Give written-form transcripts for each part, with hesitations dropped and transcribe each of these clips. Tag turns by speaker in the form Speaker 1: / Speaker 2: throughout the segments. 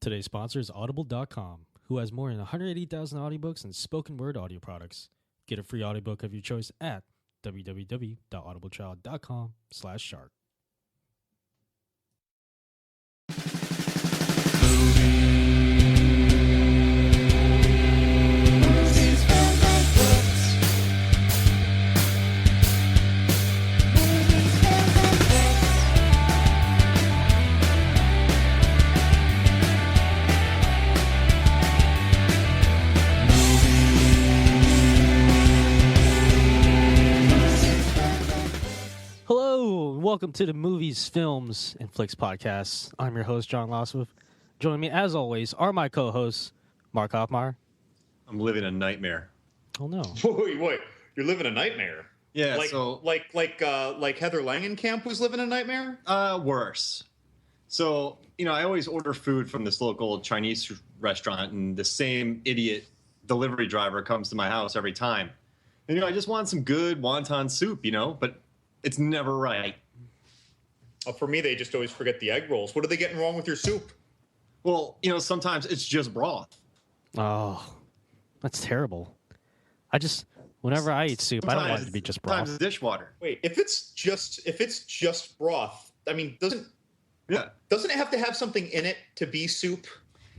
Speaker 1: Today's sponsor is Audible.com, who has more than 180,000 audiobooks and spoken word audio products. Get a free audiobook of your choice at www.audibletrial.com/shark. Hello, and welcome to the Movies, Films, and Flicks podcast. I'm your host, John Loswith. Joining me, as always, are my co-hosts, Mark Hoffmeyer.
Speaker 2: I'm living a nightmare.
Speaker 1: Oh no!
Speaker 3: Wait! You're living a nightmare?
Speaker 2: Yeah,
Speaker 3: like Heather Langenkamp was living a nightmare?
Speaker 2: Worse. So, I always order food from this local Chinese restaurant, and the same idiot delivery driver comes to my house every time. And, I just want some good wonton soup, but it's never right.
Speaker 3: For me, they just always forget the egg rolls. What are they getting wrong with your soup?
Speaker 2: Well, sometimes it's just broth.
Speaker 1: Oh, that's terrible. Whenever I eat soup, I don't want it to be just broth.
Speaker 2: Sometimes it's dishwater.
Speaker 3: Wait, if it's just broth, I mean, doesn't it have to have something in it to be soup?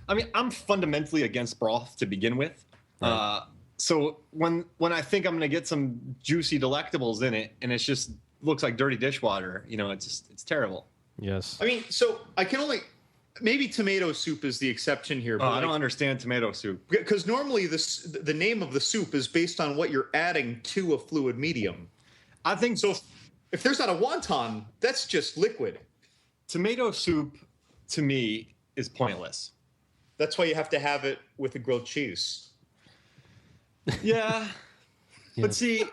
Speaker 2: I mean, I'm fundamentally against broth to begin with. Right. So when I think I'm going to get some juicy delectables in it, and it just looks like dirty dishwater, it's terrible.
Speaker 1: Yes.
Speaker 3: I mean, so I can only maybe tomato soup is the exception here. But
Speaker 2: I don't understand tomato soup
Speaker 3: because normally the name of the soup is based on what you're adding to a fluid medium.
Speaker 2: I think
Speaker 3: so. If there's not a wonton, that's just liquid. Tomato
Speaker 2: soup, to me, is pointless.
Speaker 3: That's why you have to have it with a grilled cheese.
Speaker 2: Yeah. But see,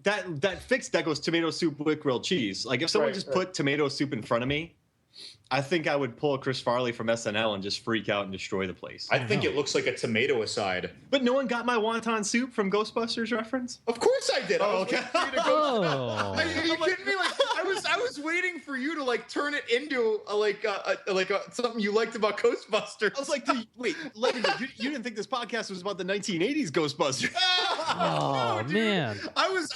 Speaker 2: that goes tomato soup with grilled cheese. Like if someone put tomato soup in front of me, I think I would pull a Chris Farley from SNL and just freak out and destroy the place.
Speaker 3: I think it looks like a tomato aside.
Speaker 2: But no one got my wonton soup from Ghostbusters reference?
Speaker 3: Of course I did.
Speaker 2: Oh, okay.
Speaker 3: Are you kidding me? I was waiting for you to turn it into something you liked about Ghostbusters.
Speaker 2: I was like, wait, you didn't think this podcast was about the 1980s Ghostbusters?
Speaker 1: Oh,
Speaker 3: no,
Speaker 1: man.
Speaker 3: I was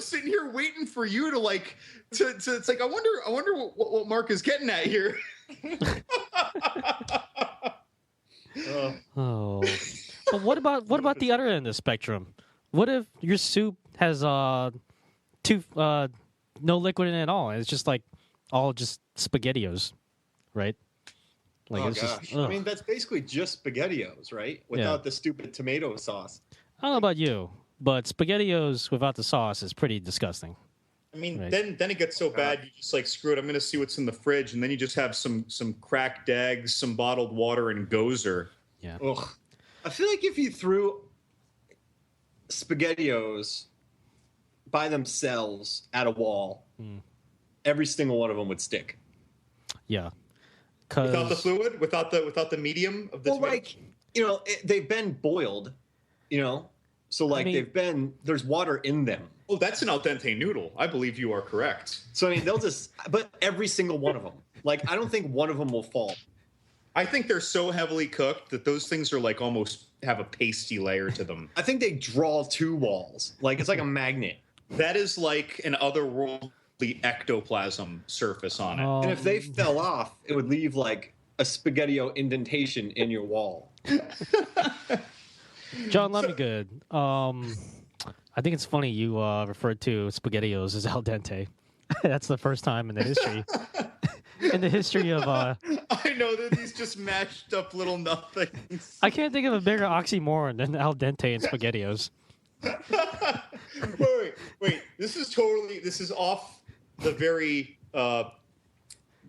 Speaker 3: sitting here waiting for you to it's like I wonder what Mark is getting at here.
Speaker 1: Oh, but what about the other end of the spectrum? What if your soup has no liquid in it at all, and it's just all SpaghettiOs, right?
Speaker 2: Gosh. I mean, that's basically just SpaghettiOs, right? Without the stupid tomato sauce.
Speaker 1: I don't know about you, but SpaghettiOs without the sauce is pretty disgusting.
Speaker 3: I mean, then it gets so bad, you just screw it. I'm going to see what's in the fridge, and then you just have some cracked eggs, some bottled water, and Gozer.
Speaker 1: Yeah.
Speaker 2: Ugh. I feel like if you threw SpaghettiOs by themselves at a wall, every single one of them would stick.
Speaker 1: Yeah.
Speaker 3: Without the fluid, without the medium of the tomato?
Speaker 2: They've been boiled, so there's water in them.
Speaker 3: Oh, that's an al dente noodle. I believe you are correct.
Speaker 2: So, I mean, but every single one of them. I don't think one of them will fall.
Speaker 3: I think they're so heavily cooked that those things are almost have a pasty layer to them.
Speaker 2: I think they draw two walls. It's like a magnet.
Speaker 3: That is like an otherworldly ectoplasm surface on it.
Speaker 2: And if they fell off, it would leave a SpaghettiO indentation in your wall.
Speaker 1: John, let me good. I think it's funny you referred to SpaghettiOs as al dente. That's the first time in the history of.
Speaker 3: I know that these just mashed up little nothings.
Speaker 1: I can't think of a bigger oxymoron than al dente and SpaghettiOs.
Speaker 3: Wait! This is off the very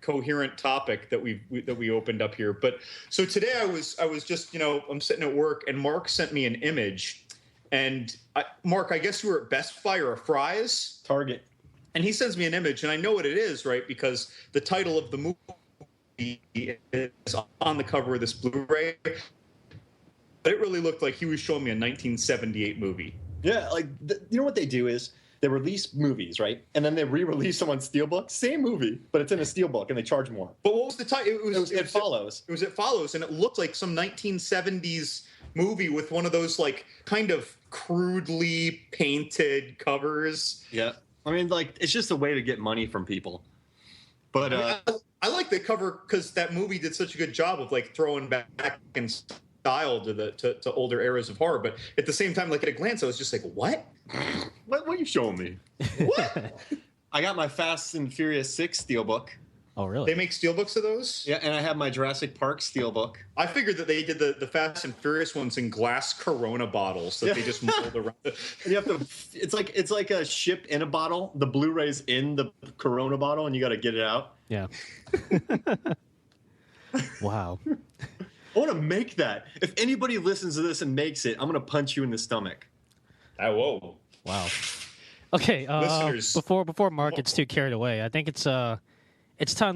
Speaker 3: coherent topic that we opened up here. But so today I was just I'm sitting at work and Mark sent me an image. And Mark, I guess you were at Best Buy or a Fry's?
Speaker 2: Target.
Speaker 3: And he sends me an image, and I know what it is, right? Because the title of the movie is on the cover of this Blu-ray. But it really looked like he was showing me a 1978 movie.
Speaker 2: Yeah, you know what they do is they release movies, right? And then they re-release them on Steelbook. Same movie, but it's in a Steelbook, and they charge more.
Speaker 3: But what was the title?
Speaker 2: It Follows.
Speaker 3: It was It Follows, and it looked like some 1970s movie with one of those like kind of crudely painted covers.
Speaker 2: Yeah, I mean, like it's just a way to get money from people. But
Speaker 3: I like the cover because that movie did such a good job of like throwing back in style to older eras of horror. But at the same time, like at a glance, I was just like, what?
Speaker 2: What are you showing me?
Speaker 3: What?
Speaker 2: I got my Fast and Furious 6 Steelbook.
Speaker 1: Oh, really?
Speaker 3: They make steelbooks of those?
Speaker 2: Yeah, and I have my Jurassic Park Steelbook.
Speaker 3: I figured that they did the Fast and Furious ones in glass Corona bottles that they just mold around.
Speaker 2: You have to. It's like a ship in a bottle. The Blu-ray's in the Corona bottle, and you got to get it out.
Speaker 1: Yeah. Wow.
Speaker 2: I want to make that. If anybody listens to this and makes it, I'm going to punch you in the stomach.
Speaker 3: Whoa.
Speaker 1: Wow. Okay.
Speaker 3: Listeners.
Speaker 1: Before Mark gets too carried away, I think it's time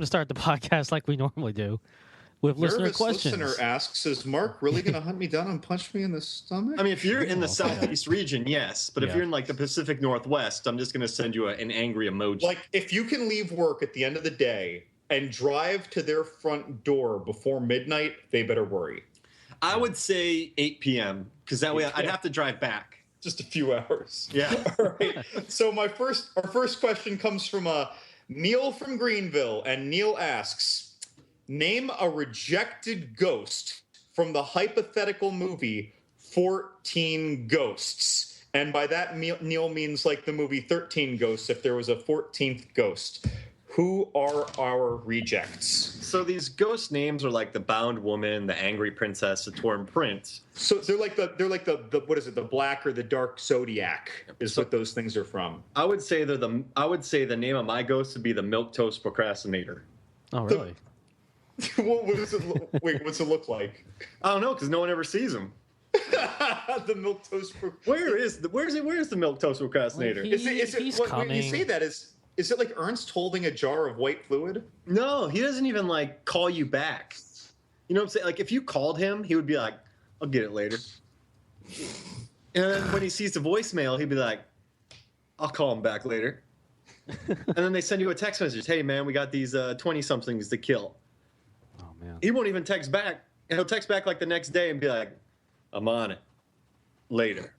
Speaker 1: to start the podcast like we normally do with listener questions.
Speaker 3: Listener asks, is Mark really going to hunt me down and punch me in the stomach?
Speaker 2: I mean, if you're in the Southeast region, yes. But if you're in like the Pacific Northwest, I'm just going to send you an angry emoji.
Speaker 3: Like, if you can leave work at the end of the day and drive to their front door before midnight, they better worry.
Speaker 2: I would say 8 p.m. because that way I'd have to drive back.
Speaker 3: Just a few hours.
Speaker 2: Yeah.
Speaker 3: All right. So our first question comes from Neil from Greenville, and Neil asks, name a rejected ghost from the hypothetical movie 14 Ghosts. And by that, Neil means like the movie 13 Ghosts, if there was a 14th ghost. Who are our rejects?
Speaker 2: So these ghost names are like the Bound Woman, the Angry Princess, the Torn Prince.
Speaker 3: So they're like the what is it? The Black or the Dark Zodiac is what those things are from.
Speaker 2: I would say the name of my ghost would be the Milquetoast Procrastinator.
Speaker 1: Oh, really?
Speaker 3: What does it what's it look like?
Speaker 2: I don't know because no one ever sees him.
Speaker 3: The Milquetoast.
Speaker 2: Where's the Milquetoast Procrastinator?
Speaker 1: Well,
Speaker 3: Is it
Speaker 1: he's
Speaker 3: when
Speaker 1: coming.
Speaker 3: you say that is it like Ernst holding a jar of white fluid?
Speaker 2: No, he doesn't even like call you back. You know what I'm saying? Like if you called him, he would be like, "I'll get it later." And then when he sees the voicemail, he'd be like, "I'll call him back later." And then they send you a text message, "Hey man, we got these 20-somethings to kill."
Speaker 1: Oh man.
Speaker 2: He won't even text back. He'll text back like the next day and be like, "I'm on it later."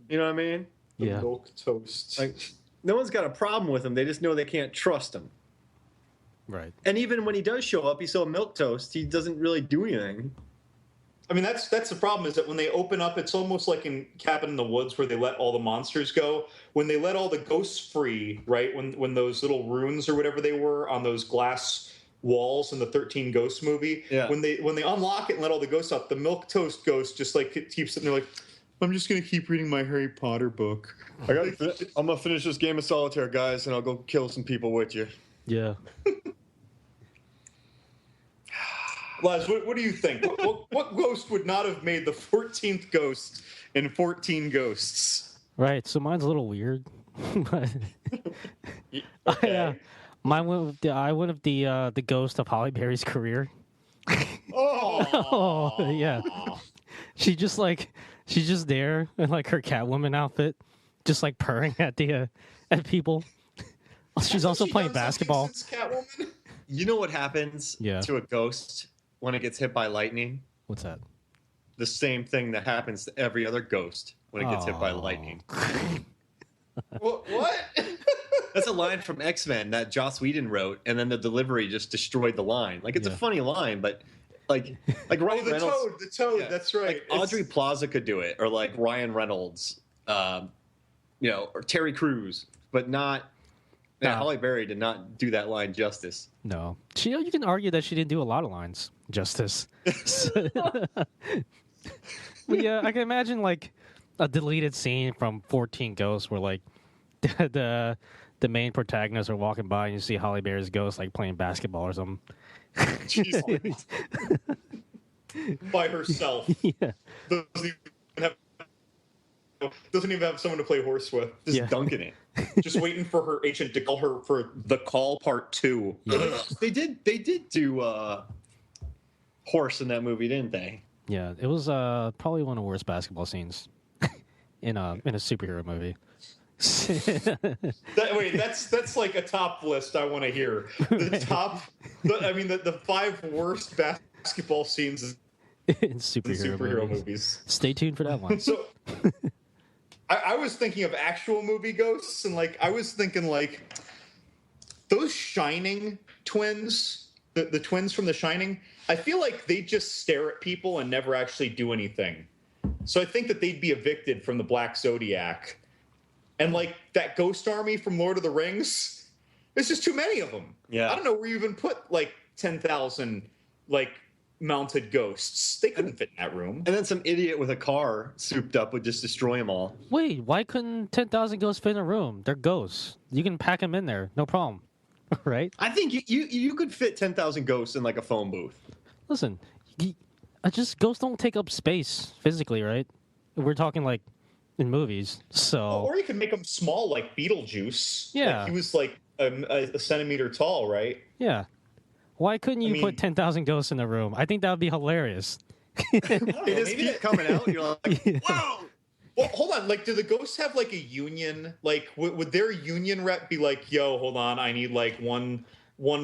Speaker 2: You know what I mean?
Speaker 3: The
Speaker 1: Yeah.
Speaker 3: Milquetoast.
Speaker 2: Like no one's got a problem with him. They just know they can't trust him.
Speaker 1: Right.
Speaker 2: And even when he does show up, he's so milquetoast, he doesn't really do anything.
Speaker 3: I mean, that's the problem is that when they open up, it's almost like in Cabin in the Woods where they let all the monsters go. When they let all the ghosts free, right? When those little runes or whatever they were on those glass walls in the 13 Ghosts movie, when they unlock it and let all the ghosts out, the Milquetoast ghost just like keeps sitting there like, I'm just gonna keep reading my Harry Potter book.
Speaker 2: I'm gonna finish this game of solitaire, guys, and I'll go kill some people with you.
Speaker 1: Yeah.
Speaker 3: Les, what do you think? What ghost would not have made the 14th ghost in 14 Ghosts?
Speaker 1: Right. So mine's a little weird. But
Speaker 3: Okay.
Speaker 1: mine I went with the ghost of Holly Berry's career.
Speaker 3: Oh,
Speaker 1: Oh yeah. She's just there in like her Catwoman outfit, just like purring at people. She's also playing basketball.
Speaker 3: Catwoman?
Speaker 2: You know what happens to a ghost when it gets hit by lightning?
Speaker 1: What's that?
Speaker 2: The same thing that happens to every other ghost when it gets hit by lightning.
Speaker 3: What?
Speaker 2: That's a line from X-Men that Joss Whedon wrote, and then the delivery just destroyed the line. Like it's a funny line, but like Ryan Reynolds,
Speaker 3: the toad. Yeah. That's right.
Speaker 2: Like Audrey Plaza could do it, or like Ryan Reynolds, or Terry Crews, but not. Yeah, Holly Berry did not do that line justice.
Speaker 1: No, you can argue that she didn't do a lot of lines justice. But yeah, I can imagine like a deleted scene from 14 Ghosts where like the main protagonists are walking by and you see Holly Berry's ghost like playing basketball or something.
Speaker 3: Jeez. By herself.
Speaker 1: Yeah.
Speaker 3: Doesn't even have someone to play horse with.
Speaker 2: Just dunking it.
Speaker 3: Just waiting for her agent to call her for the call part 2.
Speaker 1: Yeah.
Speaker 2: They did do horse in that movie, didn't they?
Speaker 1: Yeah, it was probably one of the worst basketball scenes in a superhero movie.
Speaker 3: That's like a top list I want to hear. The 5 worst basketball scenes
Speaker 1: in superhero
Speaker 3: movies.
Speaker 1: Stay tuned for that one.
Speaker 3: So I was thinking of actual movie ghosts, and like I was thinking like those Shining twins, the twins from The Shining. I feel like they just stare at people and never actually do anything. So I think that they'd be evicted from the Black Zodiac. And like that ghost army from Lord of the Rings, there's just too many of them.
Speaker 2: Yeah.
Speaker 3: I don't know where you even put like 10,000 like mounted ghosts. They couldn't fit in that room.
Speaker 2: And then some idiot with a car souped up would just destroy them all.
Speaker 1: Wait, why couldn't 10,000 ghosts fit in a room? They're ghosts. You can pack them in there, no problem. Right?
Speaker 2: I think you could fit 10,000 ghosts in like a phone booth.
Speaker 1: Listen, ghosts don't take up space physically, right? We're talking like in movies, so.
Speaker 3: Or you could make them small, like Beetlejuice.
Speaker 1: Yeah,
Speaker 3: like he was like a centimeter tall, right?
Speaker 1: Yeah. Why couldn't you put 10,000 ghosts in a room? I think that would be hilarious.
Speaker 2: They just keep coming out. You're like, whoa.
Speaker 3: Well, hold on. Like, do the ghosts have like a union? Like, would their union rep be like, "Yo, hold on, I need like one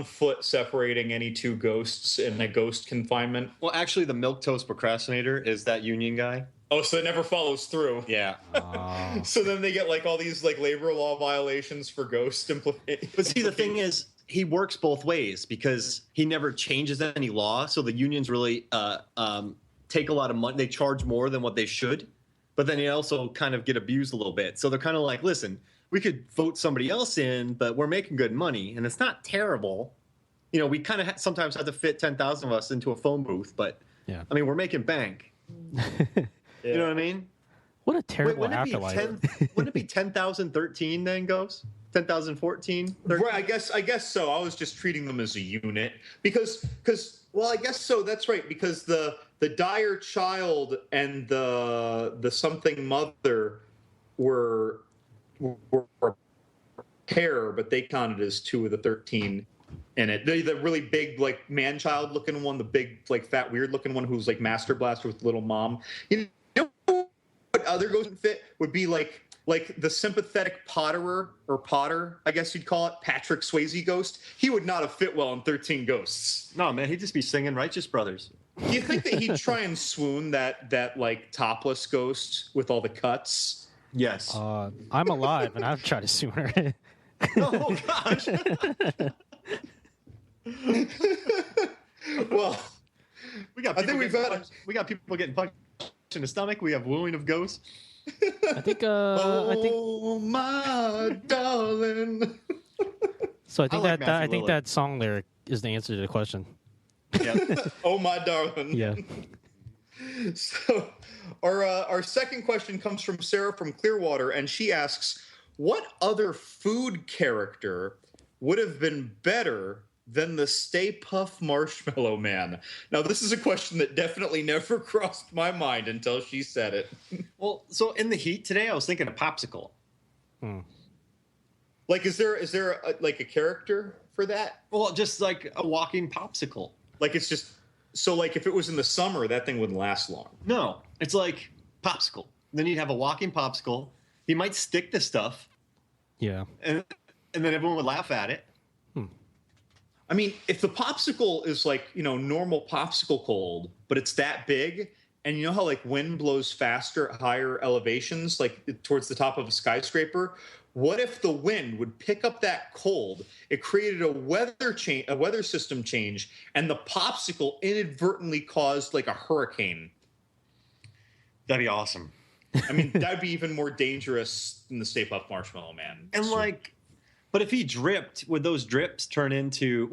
Speaker 3: foot separating any 2 ghosts in a ghost confinement"?
Speaker 2: Well, actually, the milquetoast procrastinator is that union guy.
Speaker 3: Oh, so it never follows through.
Speaker 2: Yeah.
Speaker 1: Oh.
Speaker 3: So then they get like all these like labor law violations for ghost
Speaker 2: But see, the thing is, he works both ways because he never changes any law. So the unions really take a lot of money. They charge more than what they should. But then they also kind of get abused a little bit. So they're kind of like, listen, we could vote somebody else in, but we're making good money. And it's not terrible. You know, we kind of sometimes have to fit 10,000 of us into a phone booth. But,
Speaker 1: yeah.
Speaker 2: I mean, we're making bank. You know what I mean?
Speaker 1: What a terrible
Speaker 2: Wouldn't
Speaker 1: afterlife.
Speaker 2: it be 10,013 then goes? 10,014?
Speaker 3: Right, I guess so. I was just treating them as a unit because well, I guess so. That's right, because the dire child and the something mother were a pair, but they counted as 2 of the 13 in it. The really big like man child looking one, the big like fat weird looking one who's like Master Blaster with little mom. You know what other ghost fit would be like the sympathetic Potter, I guess you'd call it, Patrick Swayze ghost. He would not have fit well in 13 Ghosts.
Speaker 2: No, man, he'd just be singing Righteous Brothers.
Speaker 3: Do you think that he'd try and swoon that like topless ghost with all the cuts?
Speaker 2: Yes.
Speaker 1: I'm alive, and I've tried to sue her.
Speaker 2: Oh, gosh.
Speaker 3: Well,
Speaker 2: we got people getting punched in the stomach. We have wooing of ghosts.
Speaker 1: I think.
Speaker 3: Oh, my darling.
Speaker 1: So I think
Speaker 2: I like
Speaker 1: I
Speaker 2: Matthew
Speaker 1: think
Speaker 2: Lillard.
Speaker 1: that song lyric is the answer to the question.
Speaker 2: Yeah.
Speaker 3: Oh, my darling.
Speaker 1: Yeah.
Speaker 3: So our second question comes from Sarah from Clearwater, and she asks, what other food character would have been better than the Stay Puft Marshmallow Man? Now, this is a question that definitely never crossed my mind until she said it.
Speaker 2: Well, so in the heat today, I was thinking a popsicle.
Speaker 3: Like, is there a character for that?
Speaker 2: Well, just like a walking popsicle.
Speaker 3: Like, it's just so like if it was in the summer, that thing wouldn't last long.
Speaker 2: No, it's like popsicle. Then you'd have a walking popsicle. He might stick to stuff,
Speaker 1: Yeah.
Speaker 2: and then everyone would laugh at it.
Speaker 3: I mean, if the popsicle is like, normal popsicle cold, but it's that big, and you know how like wind blows faster at higher elevations, like towards the top of a skyscraper, what if the wind would pick up that cold? It created a weather system change, and the popsicle inadvertently caused like a hurricane.
Speaker 2: That'd be awesome.
Speaker 3: I mean, that'd be even more dangerous than the Stay Puft Marshmallow Man.
Speaker 2: And but if he dripped, would those drips turn into,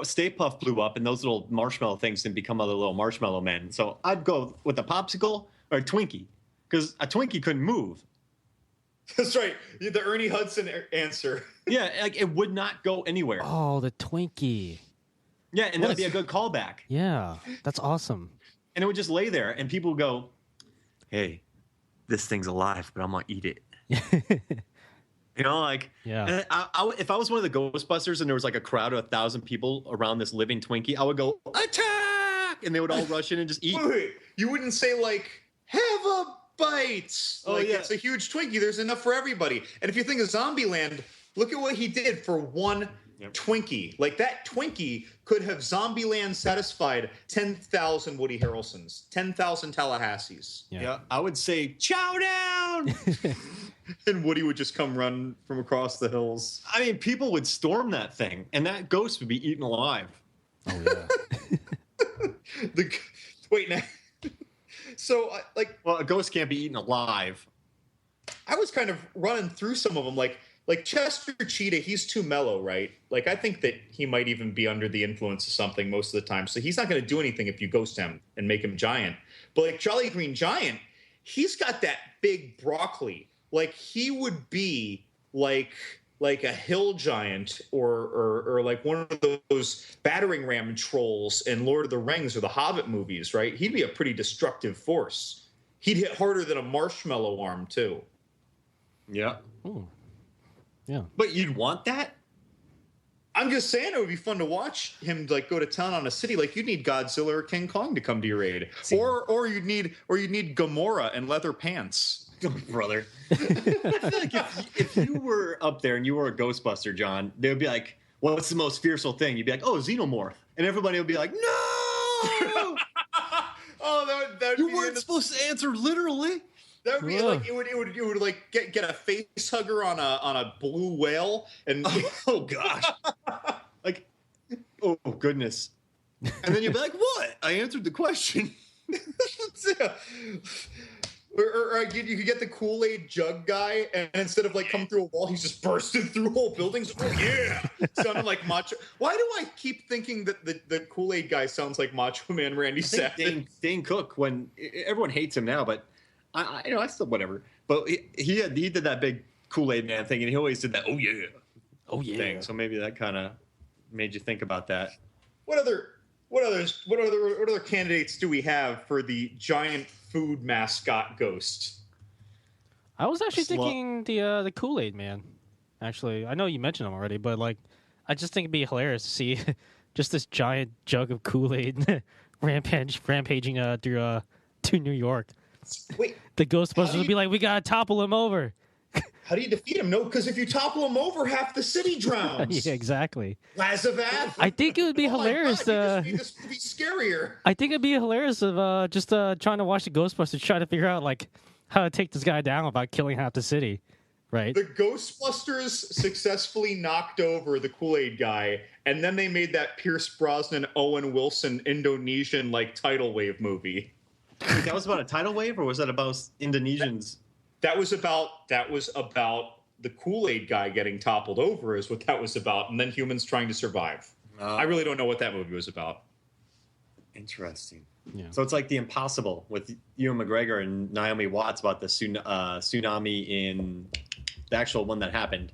Speaker 2: Stay Puft blew up and those little marshmallow things didn't become other little marshmallow men. So I'd go with a popsicle or a Twinkie because a Twinkie couldn't move.
Speaker 3: That's right. The Ernie Hudson answer.
Speaker 2: Yeah, like it would not go anywhere.
Speaker 1: Oh, the Twinkie.
Speaker 2: Yeah, and that'd be a good callback.
Speaker 1: Yeah, that's awesome.
Speaker 2: And it would just lay there and people would go, hey, this thing's alive, but I'm going to eat it.
Speaker 1: Yeah.
Speaker 2: And if I was one of the Ghostbusters and there was like a crowd of 1,000 people around this living Twinkie, I would go, attack! And they would all rush in and just eat.
Speaker 3: Wait, you wouldn't say like, have a bites.
Speaker 2: Oh,
Speaker 3: Like,
Speaker 2: yeah.
Speaker 3: it's a huge Twinkie. There's enough for everybody. And if you think of Zombieland, look at what he did for one Twinkie. Like, that Twinkie could have Zombieland satisfied 10,000 Woody Harrelsons, 10,000 Tallahassees.
Speaker 2: Yeah, I would say chow down.
Speaker 3: And Woody would just come run from across the hills.
Speaker 2: I mean, people would storm that thing, and that ghost would be eaten alive.
Speaker 1: Oh yeah.
Speaker 3: Wait, now. So,
Speaker 2: Well, a ghost can't be eaten alive.
Speaker 3: I was kind of running through some of them, like Chester Cheetah. He's too mellow, right? Like, I think that he might even be under the influence of something most of the time. So he's not going to do anything if you ghost him and make him giant. But like Jolly Green Giant, he's got that big broccoli. Like, he would be like a hill giant or like one of those battering ram trolls in Lord of the Rings or the Hobbit movies, right? He'd be a pretty destructive force. He'd hit harder than a marshmallow arm, too.
Speaker 2: Yeah.
Speaker 1: Ooh. Yeah.
Speaker 2: But you'd want that?
Speaker 3: I'm just saying it would be fun to watch him like go to town on a city. Like, you'd need Godzilla or King Kong to come to your aid, or you'd need Gamora and leather pants.
Speaker 2: Oh, brother. I feel like if you were up there and you were a Ghostbuster, John, they would be like, what's the most fearsome thing? You'd be like, oh, Xenomorph. And everybody would be like, no!
Speaker 3: Oh, that
Speaker 2: You weren't supposed to answer literally.
Speaker 3: That would be like it would like get a face hugger on a blue whale and
Speaker 2: Oh, gosh. Like, oh, goodness. And then you'd be like, what? I answered the question.
Speaker 3: Or you could get the Kool-Aid jug guy, and instead of like coming through a wall, he's just bursting through whole buildings. Oh yeah, sounding like Macho. Why do I keep thinking that the Kool-Aid guy sounds like Macho Man Randy Savage?
Speaker 2: Dane Cook, when everyone hates him now, but I still whatever. But he did that big Kool-Aid Man thing, and he always did that oh yeah thing. So maybe that kind of made you think about that.
Speaker 3: What other candidates do we have for the giant food mascot ghost?
Speaker 1: I was actually thinking the Kool-Aid Man. Actually, I know you mentioned him already, but like, I just think it'd be hilarious to see just this giant jug of Kool-Aid rampaging to New York.
Speaker 3: Wait,
Speaker 1: the Ghostbusters would be like, we gotta topple him over.
Speaker 3: How do you defeat him? No, because if you topple him over, half the city drowns.
Speaker 1: Yeah, exactly.
Speaker 3: Lazavath.
Speaker 1: I think it would be hilarious.
Speaker 3: My God, you just made this movie scarier.
Speaker 1: I think it'd be hilarious of just trying to watch the Ghostbusters try to figure out like how to take this guy down without killing half the city, right?
Speaker 3: The Ghostbusters successfully knocked over the Kool-Aid guy, and then they made that Pierce Brosnan, Owen Wilson Indonesian like tidal wave movie.
Speaker 2: Wait, that was about a tidal wave, or was that about Indonesians?
Speaker 3: That was about the Kool-Aid guy getting toppled over is what that was about, and then humans trying to survive. I really don't know what that movie was about.
Speaker 2: Interesting.
Speaker 1: Yeah.
Speaker 2: So it's like The Impossible with Ewan McGregor and Naomi Watts about the tsunami in the actual one that happened.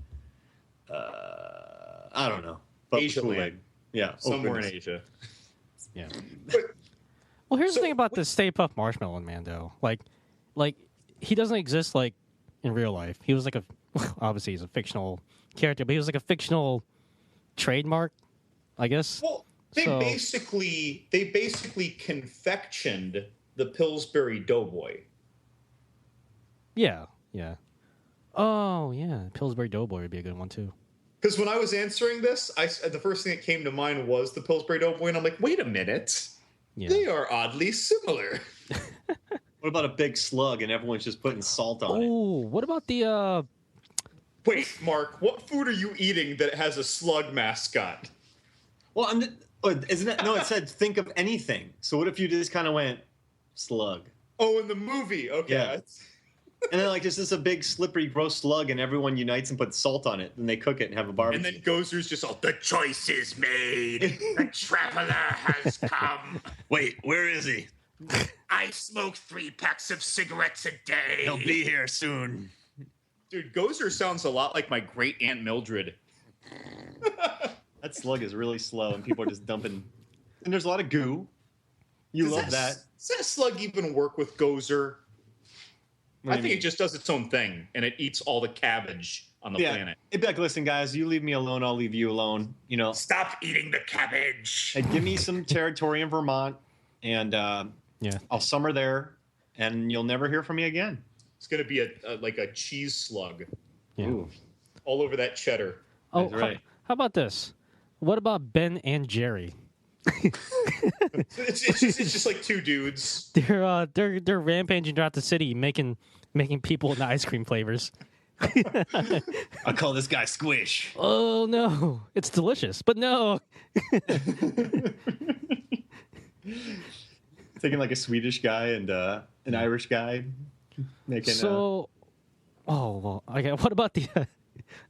Speaker 2: I don't know. But
Speaker 3: Asia land.
Speaker 2: Yeah.
Speaker 3: Somewhere in Asia.
Speaker 1: Yeah.
Speaker 3: But,
Speaker 1: Well, here's the thing about the Stay Puft Marshmallow Man, though. Like he doesn't exist like in real life. He was like obviously he's a fictional character, but he was like a fictional trademark, I guess.
Speaker 3: well, they basically confectioned the Pillsbury Doughboy.
Speaker 1: Yeah. Oh, yeah. Pillsbury Doughboy would be a good one, too.
Speaker 3: Because when I was answering this, the first thing that came to mind was the Pillsbury Doughboy, and I'm like, wait a minute.
Speaker 1: Yeah.
Speaker 3: They are oddly similar.
Speaker 2: What about a big slug and everyone's just putting salt on it?
Speaker 1: Oh, what about the
Speaker 3: Wait, Mark, what food are you eating that has a slug mascot?
Speaker 2: Well, isn't it? No, it said think of anything. So what if you just kind of went slug?
Speaker 3: Oh, in the movie. Okay.
Speaker 2: Yeah. And then like, this a big slippery gross slug, and everyone unites and puts salt on it, and they cook it and have a barbecue.
Speaker 3: And then Gozer's just all, the choice is made. The traveler has come.
Speaker 2: Wait, where is he?
Speaker 4: I smoke 3 packs of cigarettes a day.
Speaker 2: He'll be here soon.
Speaker 3: Dude, Gozer sounds a lot like my great Aunt Mildred.
Speaker 2: That slug is really slow, and people are just dumping. And there's a lot of goo. You love that.
Speaker 3: Does that slug even work with Gozer? I think it just does its own thing, and it eats all the cabbage on the planet.
Speaker 2: It'd be like, listen, guys, you leave me alone, I'll leave you alone. You know,
Speaker 4: Stop eating the cabbage.
Speaker 2: and give me some territory in Vermont, and I'll summer there, and you'll never hear from me again.
Speaker 3: It's going to be like a cheese slug.
Speaker 1: Yeah.
Speaker 2: Ooh.
Speaker 3: All over that cheddar.
Speaker 1: Oh,
Speaker 2: That's right.
Speaker 1: how about this? What about Ben and Jerry?
Speaker 3: It's just like two dudes.
Speaker 1: They're rampaging throughout the city, making people into ice cream flavors.
Speaker 2: I call this guy Squish.
Speaker 1: Oh no, it's delicious, but no.
Speaker 2: Taking like a Swedish guy and an Irish guy, making.
Speaker 1: So, oh well. Okay, what about the?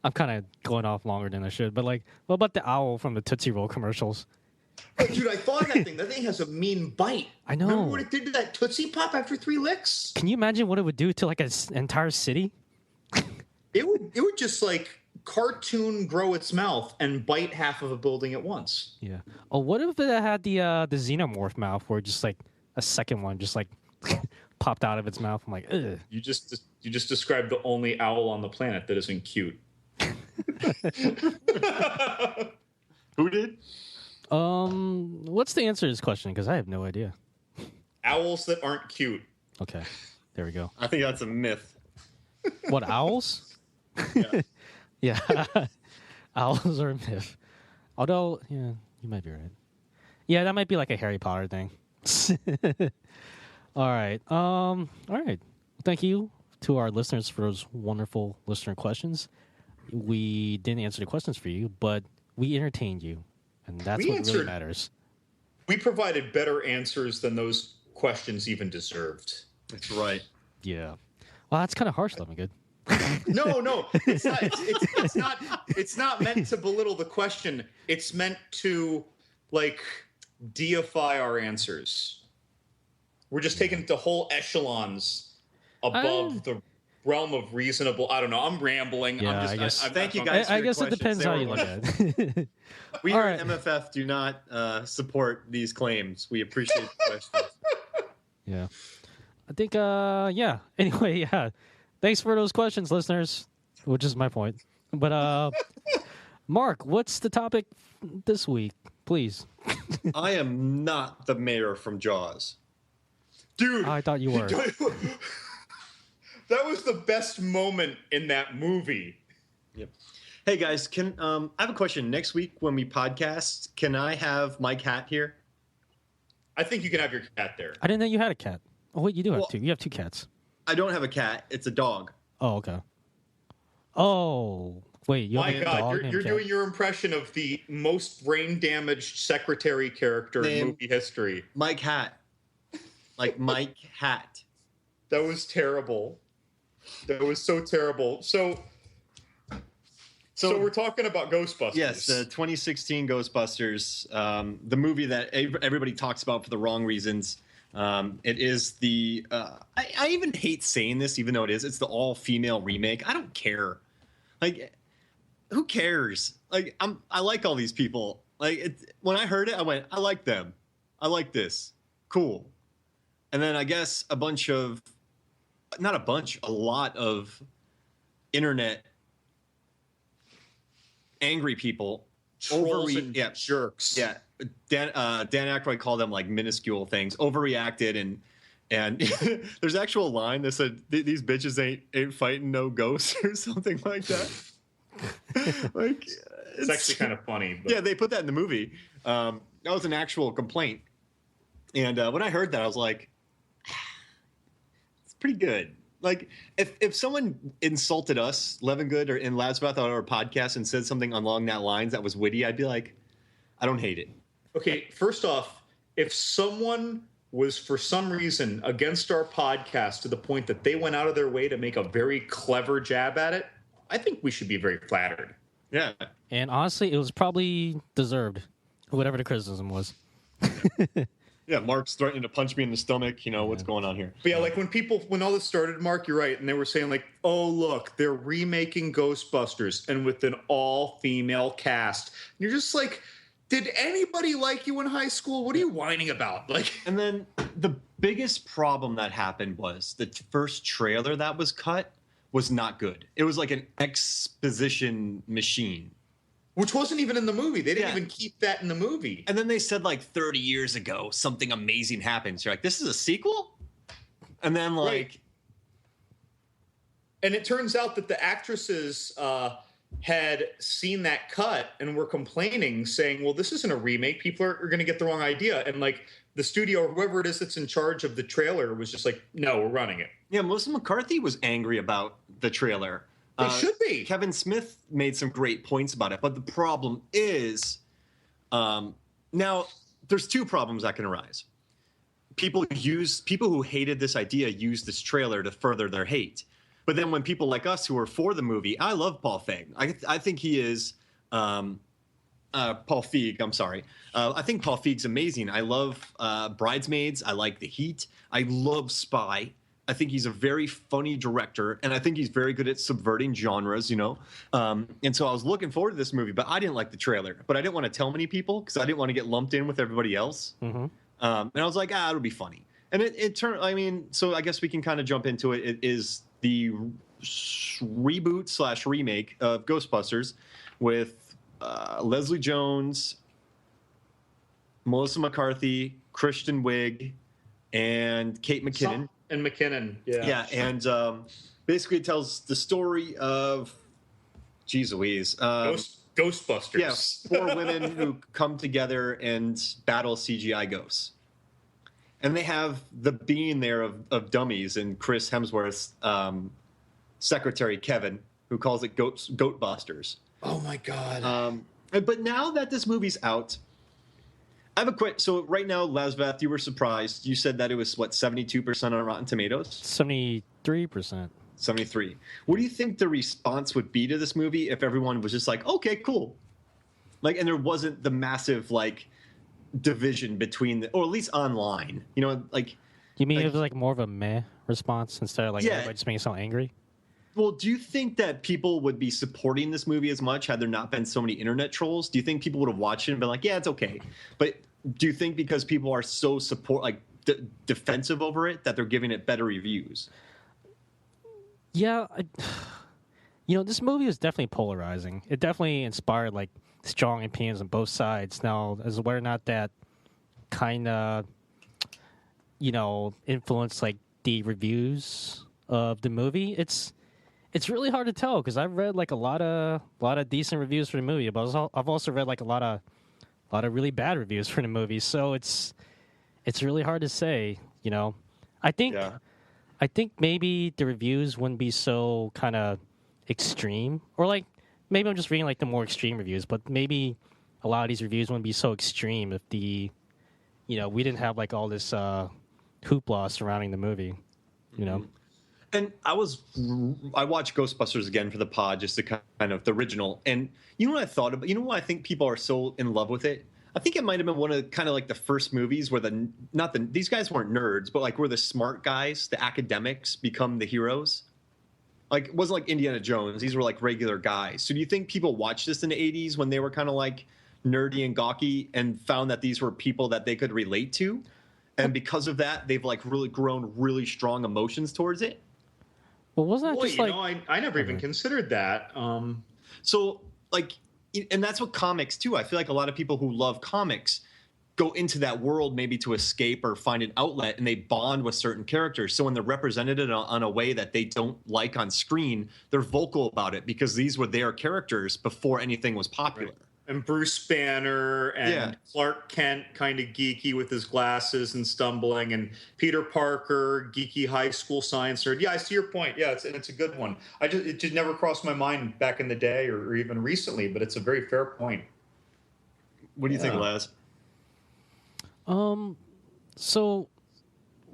Speaker 1: I'm kind of going off longer than I should, but like, what about the owl from the Tootsie Roll commercials?
Speaker 3: Oh, dude, I thought of that thing. That thing has a mean bite.
Speaker 1: I know.
Speaker 3: Remember what it did to that Tootsie Pop after 3 licks?
Speaker 1: Can you imagine what it would do to like an entire city?
Speaker 3: It would just like cartoon grow its mouth and bite half of a building at once.
Speaker 1: Yeah. Oh, what if it had the xenomorph mouth, where just like a second one just like popped out of its mouth? I'm like, ugh.
Speaker 3: You just described the only owl on the planet that isn't cute.
Speaker 2: Who did?
Speaker 1: What's the answer to this question? Because I have no idea.
Speaker 3: Owls that aren't cute.
Speaker 1: Okay, there we go.
Speaker 2: I think that's a myth.
Speaker 1: What, owls?
Speaker 2: Yeah.
Speaker 1: Yeah, owls are a myth. Although, yeah, you might be right. Yeah, that might be like a Harry Potter thing. All right. All right. Thank you to our listeners for those wonderful listener questions. We didn't answer the questions for you, but we entertained you, and that's what really matters.
Speaker 3: We provided better answers than those questions even deserved.
Speaker 2: That's right.
Speaker 1: Yeah. Well, that's kind of harsh, Good.
Speaker 3: No, it's not. It's not meant to belittle the question. It's meant to like deify our answers. We're just taking it to whole echelons above the realm of reasonable. I don't know. I'm rambling.
Speaker 1: Yeah,
Speaker 3: I guess.
Speaker 2: Thank you guys.
Speaker 1: I guess it depends how you look at it.
Speaker 2: We
Speaker 1: All
Speaker 2: here
Speaker 1: right.
Speaker 2: at MFF do not support these claims. We appreciate the questions.
Speaker 1: Yeah. I think, yeah. Anyway, yeah. Thanks for those questions, listeners, which is my point. But, Mark, what's the topic this week, please?
Speaker 2: I am not the mayor from Jaws.
Speaker 3: Dude,
Speaker 1: I thought you were.
Speaker 3: That was the best moment in that movie.
Speaker 2: Yep. Hey guys, I have a question. Next week when we podcast, can I have my cat here?
Speaker 3: I think you can have your cat there.
Speaker 1: I didn't know you had a cat. Oh, wait, you do have two. You have 2 cats.
Speaker 2: I don't have a cat. It's a dog.
Speaker 1: Oh, okay. Oh, wait, you have
Speaker 3: My
Speaker 1: a
Speaker 3: God,
Speaker 1: dog
Speaker 3: you're
Speaker 1: named
Speaker 3: doing
Speaker 1: Cat?
Speaker 3: your impression of the most brain-damaged secretary character in movie history.
Speaker 2: Mike Hat. Like Mike Hat.
Speaker 3: That was terrible. That was so terrible. So we're talking about Ghostbusters.
Speaker 2: Yes, the 2016 Ghostbusters, the movie that everybody talks about for the wrong reasons. It is the I even hate saying this, even though it is. It's the all-female remake. I don't care. Like, who cares? Like, I like all these people. Like, when I heard it, I went, I like them. I like this. Cool. And then I guess a lot of internet angry people,
Speaker 3: Trolls and jerks.
Speaker 2: Yeah, Dan Aykroyd called them like minuscule things, overreacted, and there's actual line that said these bitches ain't fighting no ghosts or something like that. Like,
Speaker 3: It's actually kind of funny. But.
Speaker 2: Yeah, they put that in the movie. That was an actual complaint, and when I heard that, I was like, it's pretty good. Like, if someone insulted us, Levingood, or in Labsbath on our podcast and said something along that lines that was witty, I'd be like, I don't hate it.
Speaker 3: Okay, first off, if someone was for some reason against our podcast to the point that they went out of their way to make a very clever jab at it, I think we should be very flattered.
Speaker 2: Yeah.
Speaker 1: And honestly, it was probably deserved, whatever the criticism was.
Speaker 2: Yeah, Mark's threatening to punch me in the stomach. You know, what's going on here?
Speaker 3: But yeah, like when all this started, Mark, you're right. And they were saying like, oh, look, they're remaking Ghostbusters and with an all-female cast. And you're just like, did anybody like you in high school? What are you whining about? Like,
Speaker 2: And then the biggest problem that happened was the first trailer that was cut was not good. It was like an exposition machine.
Speaker 3: which wasn't even in the movie. They didn't
Speaker 2: Yeah.
Speaker 3: even keep that in the movie.
Speaker 2: And then they said like 30 years ago, something amazing happened. So you're like, this is a sequel? And then like,
Speaker 3: Right. And it turns out that the actresses had seen that cut and were complaining, saying, well, this isn't a remake. People are going to get the wrong idea. And like the studio or whoever it is that's in charge of the trailer was just like, no, we're running it.
Speaker 2: yeah, Melissa McCarthy was angry about the trailer.
Speaker 3: They should be.
Speaker 2: Kevin Smith made some great points about it, but the problem is, now there's two problems that can arise. People who hated this idea use this trailer to further their hate. But then when people like us who are for the movie, I love Paul Feig. I think he is Paul Feig. I'm sorry. I think Paul Feig's amazing. I love Bridesmaids. I like The Heat. I love Spy. I think he's a very funny director, and I think he's very good at subverting genres, you know? And so I was looking forward to this movie, but I didn't like the trailer. But I didn't want to tell many people because I didn't want to get lumped in with everybody else. Mm-hmm. And I was like, it'll be funny. And it turned, I mean, so I guess we can kind of jump into it. It is the reboot / remake of Ghostbusters with Leslie Jones, Melissa McCarthy, Kristen Wiig, and Kate McKinnon.
Speaker 3: And McKinnon, yeah.
Speaker 2: Yeah, and basically it tells the story of, geez Louise.
Speaker 3: Ghostbusters.
Speaker 2: Yes, 4 women who come together and battle CGI ghosts. And they have the being there of dummies and Chris Hemsworth's secretary, Kevin, who calls it Goatbusters.
Speaker 3: Oh, my God.
Speaker 2: But now that this movie's out, I have a quick... So right now, Lasveth, you were surprised. You said that it was, what, 72% on Rotten Tomatoes?
Speaker 1: 73%.
Speaker 2: 73. What do you think the response would be to this movie if everyone was just like, okay, cool? Like, and there wasn't the massive, like, division between or at least online, you know, like,
Speaker 1: You mean it was like more of a meh response instead of like
Speaker 2: Yeah.
Speaker 1: everybody just being so angry?
Speaker 2: well, do you think that people would be supporting this movie as much had there not been so many internet trolls? Do you think people would have watched it and been like, yeah, it's okay? But do you think because people are so defensive over it that they're giving it better reviews?
Speaker 1: Yeah, this movie is definitely polarizing. It definitely inspired like strong opinions on both sides. Now, as whether or not that kind of, influenced like the reviews of the movie, it's really hard to tell because I've read like a lot of decent reviews for the movie, but I've also read like a lot of really bad reviews for the movie. So it's really hard to say. I think.
Speaker 2: Yeah.
Speaker 1: I think maybe the reviews wouldn't be so kind of extreme, or like maybe I'm just reading like the more extreme reviews, but maybe a lot of these reviews wouldn't be so extreme if we didn't have like all this hoopla surrounding the movie,
Speaker 2: And I watched Ghostbusters again for the pod, just to kind of the original. And you know what I thought about? You know why I think people are so in love with it? I think it might have been one of kind of like the first movies where these guys weren't nerds, but like where the smart guys, the academics, become the heroes. Like it wasn't like Indiana Jones; these were like regular guys. So do you think people watched this in the '80s when they were kind of like nerdy and gawky, and found that these were people that they could relate to, and because of that, they've like really grown really strong emotions towards it?
Speaker 1: Well, wasn't that just like
Speaker 3: I never even considered that.
Speaker 2: So, like, and that's what comics too. I feel like a lot of people who love comics go into that world maybe to escape or find an outlet, and they bond with certain characters. So when they're represented on a way that they don't like on screen, they're vocal about it because these were their characters before anything was popular.
Speaker 3: Right. And Bruce Banner and
Speaker 2: Yeah.
Speaker 3: Clark Kent, kind of geeky with his glasses and stumbling, and Peter Parker, geeky high school science nerd. Yeah, I see your point. Yeah, it's a good one. It just never crossed my mind back in the day or even recently, but it's a very fair point.
Speaker 2: What do you think, Les?
Speaker 1: So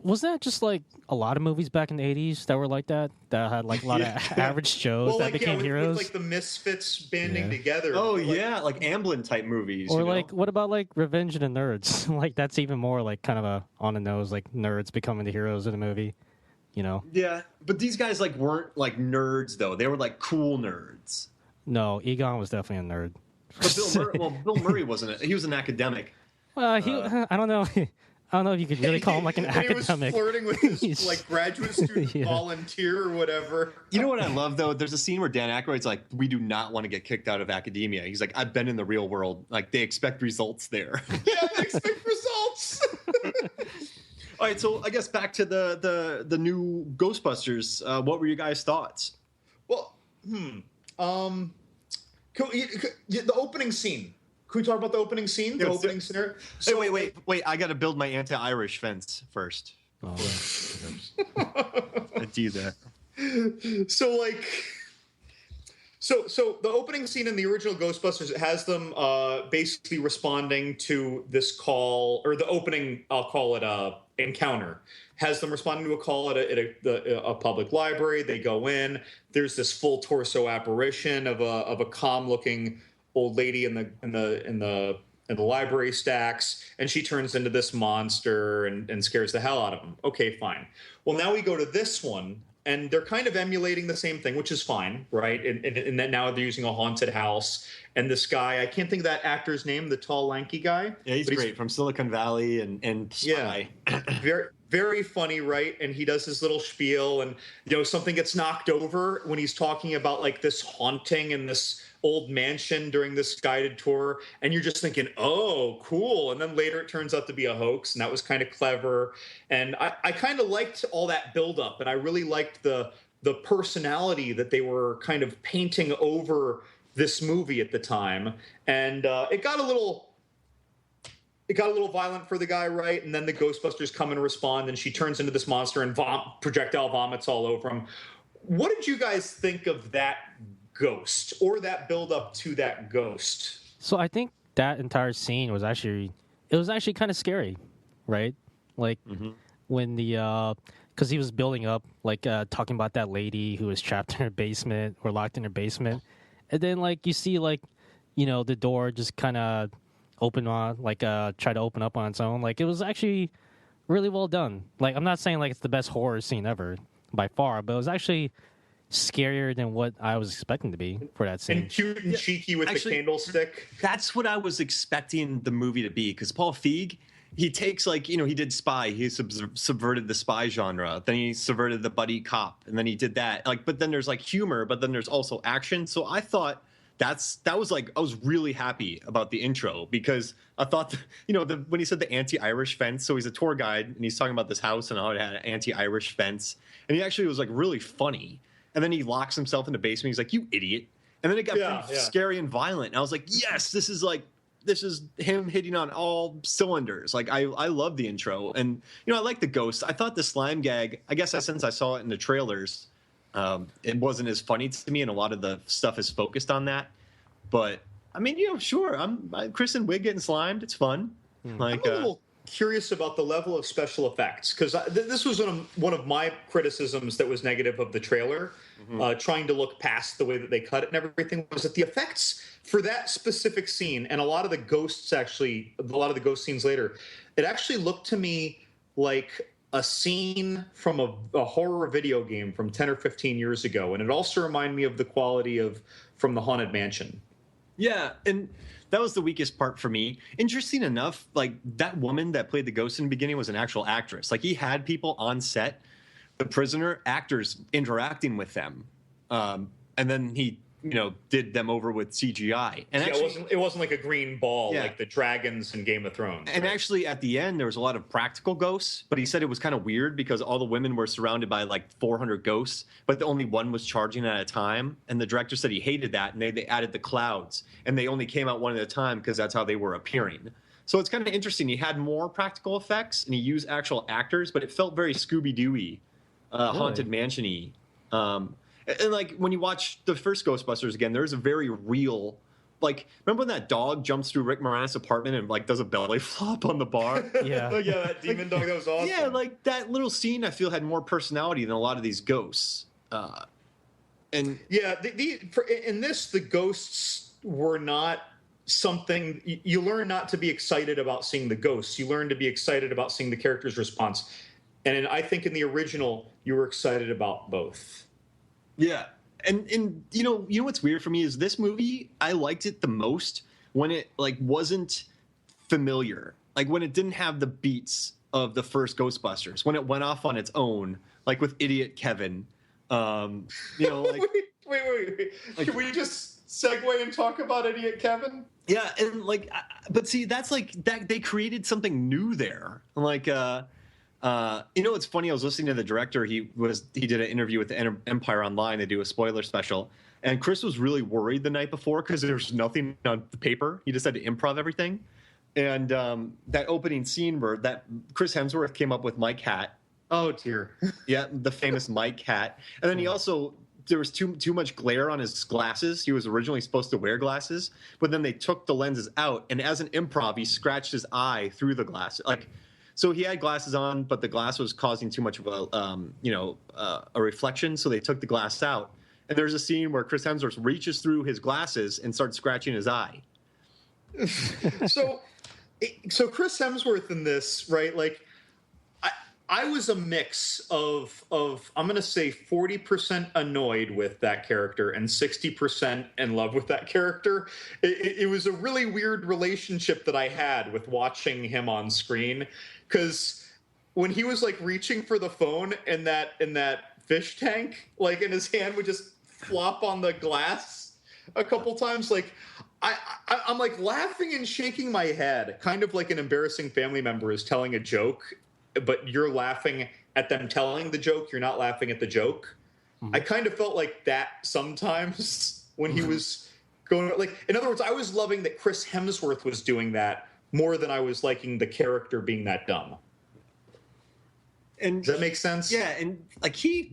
Speaker 1: was that just like a lot of movies back in the 80s that were like that had like a lot of average Joes that became heroes?
Speaker 3: with like the Misfits banding together.
Speaker 2: Oh, yeah, like Amblin type movies.
Speaker 1: Or like, what about like Revenge of the Nerds? Like that's even more like kind of a on the nose, like nerds becoming the heroes of the movie.
Speaker 2: Yeah, but these guys like weren't like nerds though. They were like cool nerds.
Speaker 1: No, Egon was definitely a nerd.
Speaker 2: But Bill Murray wasn't. He was an academic.
Speaker 1: Well, I don't know. I don't know if you could really call him like an academic.
Speaker 3: He was flirting with his like graduate student volunteer or whatever.
Speaker 2: You know what I love though? There's a scene where Dan Aykroyd's like, "We do not want to get kicked out of academia." He's like, "I've been in the real world. Like they expect results there."
Speaker 3: Yeah, they expect results.
Speaker 2: All right, so I guess back to the new Ghostbusters. What were your guys' thoughts?
Speaker 3: Well, the opening scene. Can we talk about the opening scene? The opening scenario.
Speaker 2: So, wait! I got to build my anti-Irish fence first.
Speaker 1: Oh,
Speaker 2: I do that.
Speaker 3: So the opening scene in the original Ghostbusters, it has them basically responding to this call, or the opening, I'll call it encounter, has them responding to a call at a public library. They go in. There's this full torso apparition of a calm looking old lady in the library stacks, and she turns into this monster and scares the hell out of them. Okay, fine. Well, now we go to this one. And they're kind of emulating the same thing, which is fine, right? And then now they're using a haunted house. And this guy, I can't think of that actor's name, the tall, lanky guy.
Speaker 2: Yeah, he's great, from Silicon Valley and Spy.
Speaker 3: Yeah, very, very funny, right? And he does his little spiel, and something gets knocked over when he's talking about like this haunting in this old mansion during this guided tour, and you're just thinking, oh, cool. And then later it turns out to be a hoax, and that was kind of clever. And I kind of liked all that buildup, and I really liked the personality that they were kind of painting over this movie at the time. And it got a little violent for the guy, right? And then the Ghostbusters come and respond, and she turns into this monster and projectile vomits all over him. What did you guys think of that ghost, or that build up to that ghost?
Speaker 1: So I think that entire scene was actually kind of scary, right? Like when because he was building up, like talking about that lady who was trapped in her basement or locked in her basement, and then like you see like the door just kind of open on try to open up on its own. Like it was actually really well done. Like I'm not saying like it's the best horror scene ever by far, but it was actually scarier than what I was expecting to be for that scene.
Speaker 3: And cute and cheeky with the candlestick.
Speaker 2: That's what I was expecting the movie to be, because Paul Feig, he takes he did Spy, he subverted the spy genre, then he subverted the buddy cop, and then he did that. But then there's humor, but then there's also action. So I thought I was really happy about the intro, because I thought when he said the anti-Irish fence, so he's a tour guide and he's talking about this house and how it had an anti-Irish fence, and he actually was really funny. And then he locks himself in the basement. He's like, "You idiot!" And then it got pretty scary and violent. And I was like, "Yes, this is him hitting on all cylinders." I love the intro, and I like the ghost. I thought the slime gag, I guess since I saw it in the trailers, it wasn't as funny to me, and a lot of the stuff is focused on that. But I mean, sure, I'm Kristen Wiig getting slimed. It's fun.
Speaker 3: I'm a little curious about the level of special effects, because this was one of my criticisms that was negative of the trailer, trying to look past the way that they cut it and everything, was that the effects for that specific scene, and a lot of the ghost scenes later, it actually looked to me like a scene from a horror video game from 10 or 15 years ago, and it also reminded me of the quality from the Haunted Mansion.
Speaker 2: Yeah, and that was the weakest part for me. Interesting enough, that woman that played the ghost in the beginning was an actual actress. He had people on set, the prisoner actors interacting with them, and then he did them over with CGI. And actually,
Speaker 3: it wasn't like a green ball like the dragons in Game of Thrones.
Speaker 2: And actually, at the end, there was a lot of practical ghosts, but he said it was kind of weird because all the women were surrounded by 400 ghosts, but only one was charging at a time. And the director said he hated that, and they added the clouds, and they only came out one at a time because that's how they were appearing. So it's kind of interesting. He had more practical effects, and he used actual actors, but it felt very Scooby-Doo-y, Haunted Mansion-y. And when you watch the first Ghostbusters again, there's a very real, remember when that dog jumps through Rick Moranis' apartment and does a belly flop on the bar?
Speaker 1: Yeah.
Speaker 3: That demon dog, that was awesome.
Speaker 2: Yeah, that little scene I feel had more personality than a lot of these ghosts. And
Speaker 3: yeah, in this, the ghosts were not something you learn not to be excited about seeing the ghosts. You learn to be excited about seeing the character's response. And I think in the original, you were excited about both.
Speaker 2: Yeah, and what's weird for me is this movie, I liked it the most when it wasn't familiar, when it didn't have the beats of the first Ghostbusters, when it went off on its own, with Idiot Kevin. Wait.
Speaker 3: Can we just segue and talk about Idiot Kevin?
Speaker 2: Yeah, and but see, that's that they created something new there, It's funny. I was listening to the director. He did an interview with the Empire Online. They do a spoiler special, and Chris was really worried the night before because there was nothing on the paper. He just had to improv everything. And that opening scene where that Chris Hemsworth came up with Mike hat.
Speaker 3: Oh dear.
Speaker 2: Yeah, the famous Mike hat. And then he also, there was too much glare on his glasses. He was originally supposed to wear glasses, but then they took the lenses out, and as an improv, he scratched his eye through the glasses. So he had glasses on, but the glass was causing too much of a reflection, so they took the glass out. And there's a scene where Chris Hemsworth reaches through his glasses and starts scratching his eye.
Speaker 3: So Chris Hemsworth in this, right? Like, I was a mix of I'm going to say 40% annoyed with that character and 60% in love with that character. It was a really weird relationship that I had with watching him on screen, because when he was like reaching for the phone in that fish tank, like, and his hand would just flop on the glass a couple times, like. I'm like laughing and shaking my head, kind of like an embarrassing family member is telling a joke, but you're laughing at them telling the joke. You're not laughing at the joke. Mm-hmm. I kind of felt like that sometimes when he was going, like, in other words, I was loving that Chris Hemsworth was doing that more than I was liking the character being that dumb.
Speaker 2: And
Speaker 3: does that make sense?
Speaker 2: Yeah. And like he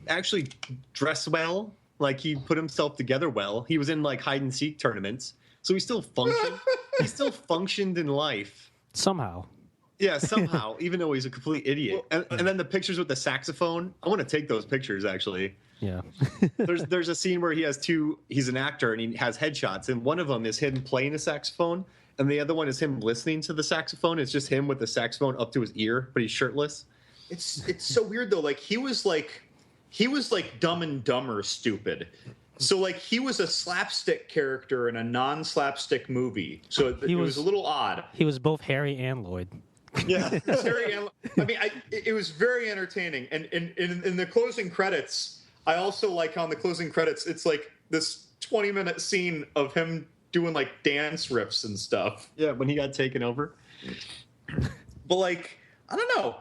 Speaker 2: actually dressed well. Like, he put himself together well. He was in like hide and seek tournaments, so he still functioned. He still functioned in life
Speaker 1: somehow.
Speaker 2: Yeah, somehow, even though he's a complete idiot. And then the pictures with the saxophone. I want to take those pictures, actually.
Speaker 1: Yeah.
Speaker 2: There's a scene where he's an actor and he has headshots, and one of them is him playing a saxophone, and the other one is him listening to the saxophone. It's just him with the saxophone up to his ear, but he's shirtless.
Speaker 3: It's so weird though. Like, he was like Dumb and Dumber stupid. So like he was a slapstick character in a non-slapstick movie. So it was a little odd.
Speaker 1: He was both Harry and Lloyd.
Speaker 3: Yeah, it was very entertaining. And in the closing credits, I also like on the closing credits, it's like this 20-minute scene of him doing like dance riffs and stuff.
Speaker 2: Yeah, when he got taken over.
Speaker 3: But like, I don't know.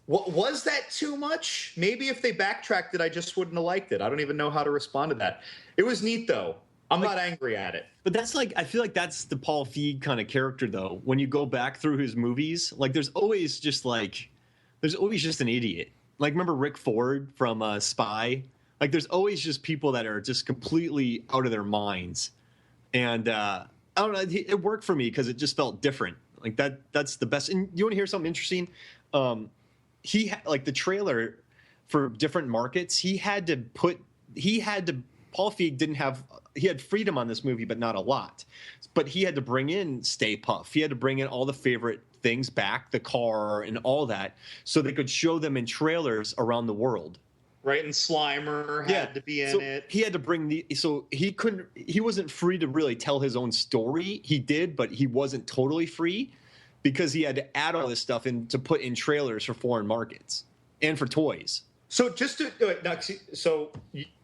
Speaker 3: What was that too much? Maybe if they backtracked it, I just wouldn't have liked it. I don't even know how to respond to that. It was neat though. I'm not angry at it.
Speaker 2: But that's like, I feel like that's the Paul Feig kind of character though. When you go back through his movies, like there's always just an idiot. Like, remember Rick Ford from Spy? Like, there's always just people that are just completely out of their minds. And I don't know, it worked for me because it just felt different. Like that's the best. And you want to hear something interesting? Like the trailer for different markets, Paul Feig he had freedom on this movie, but not a lot. But he had to bring in Stay Puft. He had to bring in all the favorite things back, the car and all that, so they could show them in trailers around the world.
Speaker 3: Right, and Slimer had to be in it.
Speaker 2: He had to bring he wasn't free to really tell his own story. He did, but he wasn't totally free because he had to add all this stuff in to put in trailers for foreign markets and for toys.
Speaker 3: So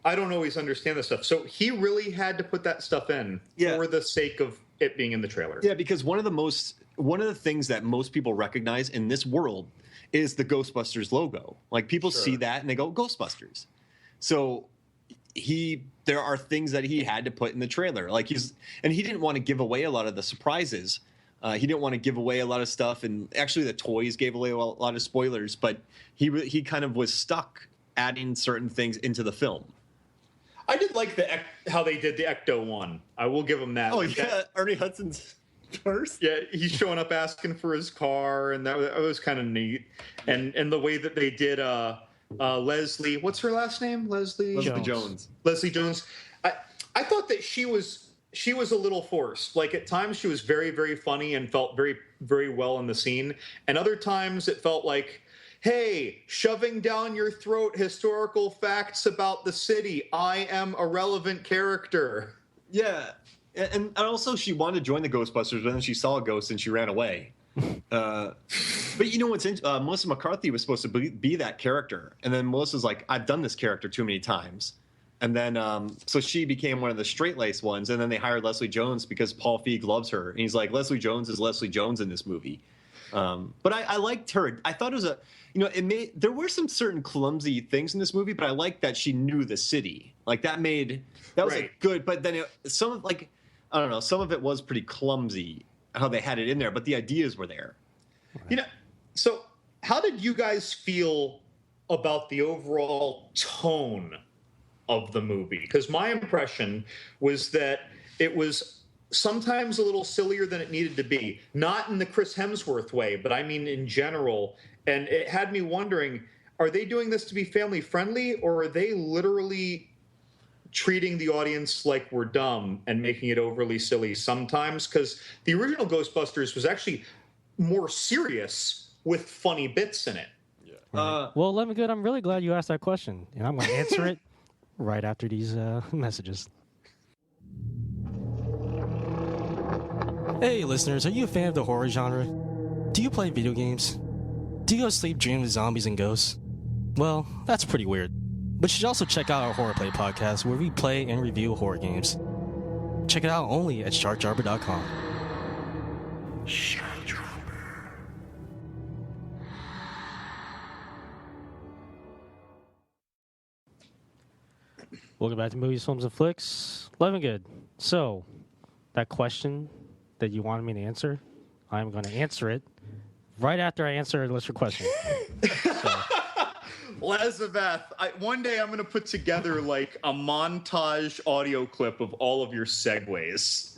Speaker 3: I don't always understand this stuff. So he really had to put that stuff in for the sake of it being in the trailer.
Speaker 2: Yeah, because one of the things that most people recognize in this world is the Ghostbusters logo. Like, people see that and they go, Ghostbusters. So there are things that he had to put in the trailer. Like, and he didn't want to give away a lot of the surprises. He didn't want to give away a lot of stuff, and actually the toys gave away a lot of spoilers, but he kind of was stuck adding certain things into the film.
Speaker 3: I did like how they did the Ecto one. I will give him that.
Speaker 2: Oh, yeah, Ernie Hudson's first.
Speaker 3: Yeah, he's showing up asking for his car, and that was kind of neat. And the way that they did Leslie, what's her last name? Leslie
Speaker 2: Jones.
Speaker 3: Leslie Jones. I thought that she was a little forced. Like, at times she was very, very funny and felt very, very well in the scene. And other times it felt like, hey, shoving down your throat historical facts about the city. I am a relevant character.
Speaker 2: Yeah. And also she wanted to join the Ghostbusters, but then she saw a ghost and she ran away. But you know what's Melissa McCarthy was supposed to be that character. And then Melissa's like, I've done this character too many times. And then, so she became one of the straight-laced ones, and then they hired Leslie Jones because Paul Feig loves her. And he's like, Leslie Jones is Leslie Jones in this movie. But I liked her. I thought it was there were some certain clumsy things in this movie, but I liked that she knew the city. Like that was
Speaker 3: Right.
Speaker 2: good. But then I don't know, some of it was pretty clumsy how they had it in there, but the ideas were there.
Speaker 3: So how did you guys feel about the overall tone of the movie? Because my impression was that it was sometimes a little sillier than it needed to be. Not in the Chris Hemsworth way, but I mean in general. And it had me wondering, are they doing this to be family friendly, or are they literally treating the audience like we're dumb and making it overly silly sometimes? Because the original Ghostbusters was actually more serious with funny bits in it.
Speaker 1: Well, Lemongood, I'm really glad you asked that question, and I'm going to answer it right after these messages. Hey, listeners, are you a fan of the horror genre? Do you play video games? Do you go to sleep dreaming of zombies and ghosts? Well, that's pretty weird. But you should also check out our Horror Play podcast, where we play and review horror games. Check it out only at sharkjarbber.com. Welcome back to Movies, Films, and Flicks. Lemongood. So, that question that you wanted me to answer, I'm going to answer it right after I answer a listener question.
Speaker 3: Elizabeth, one day I'm going to put together like a montage audio clip of all of your segues.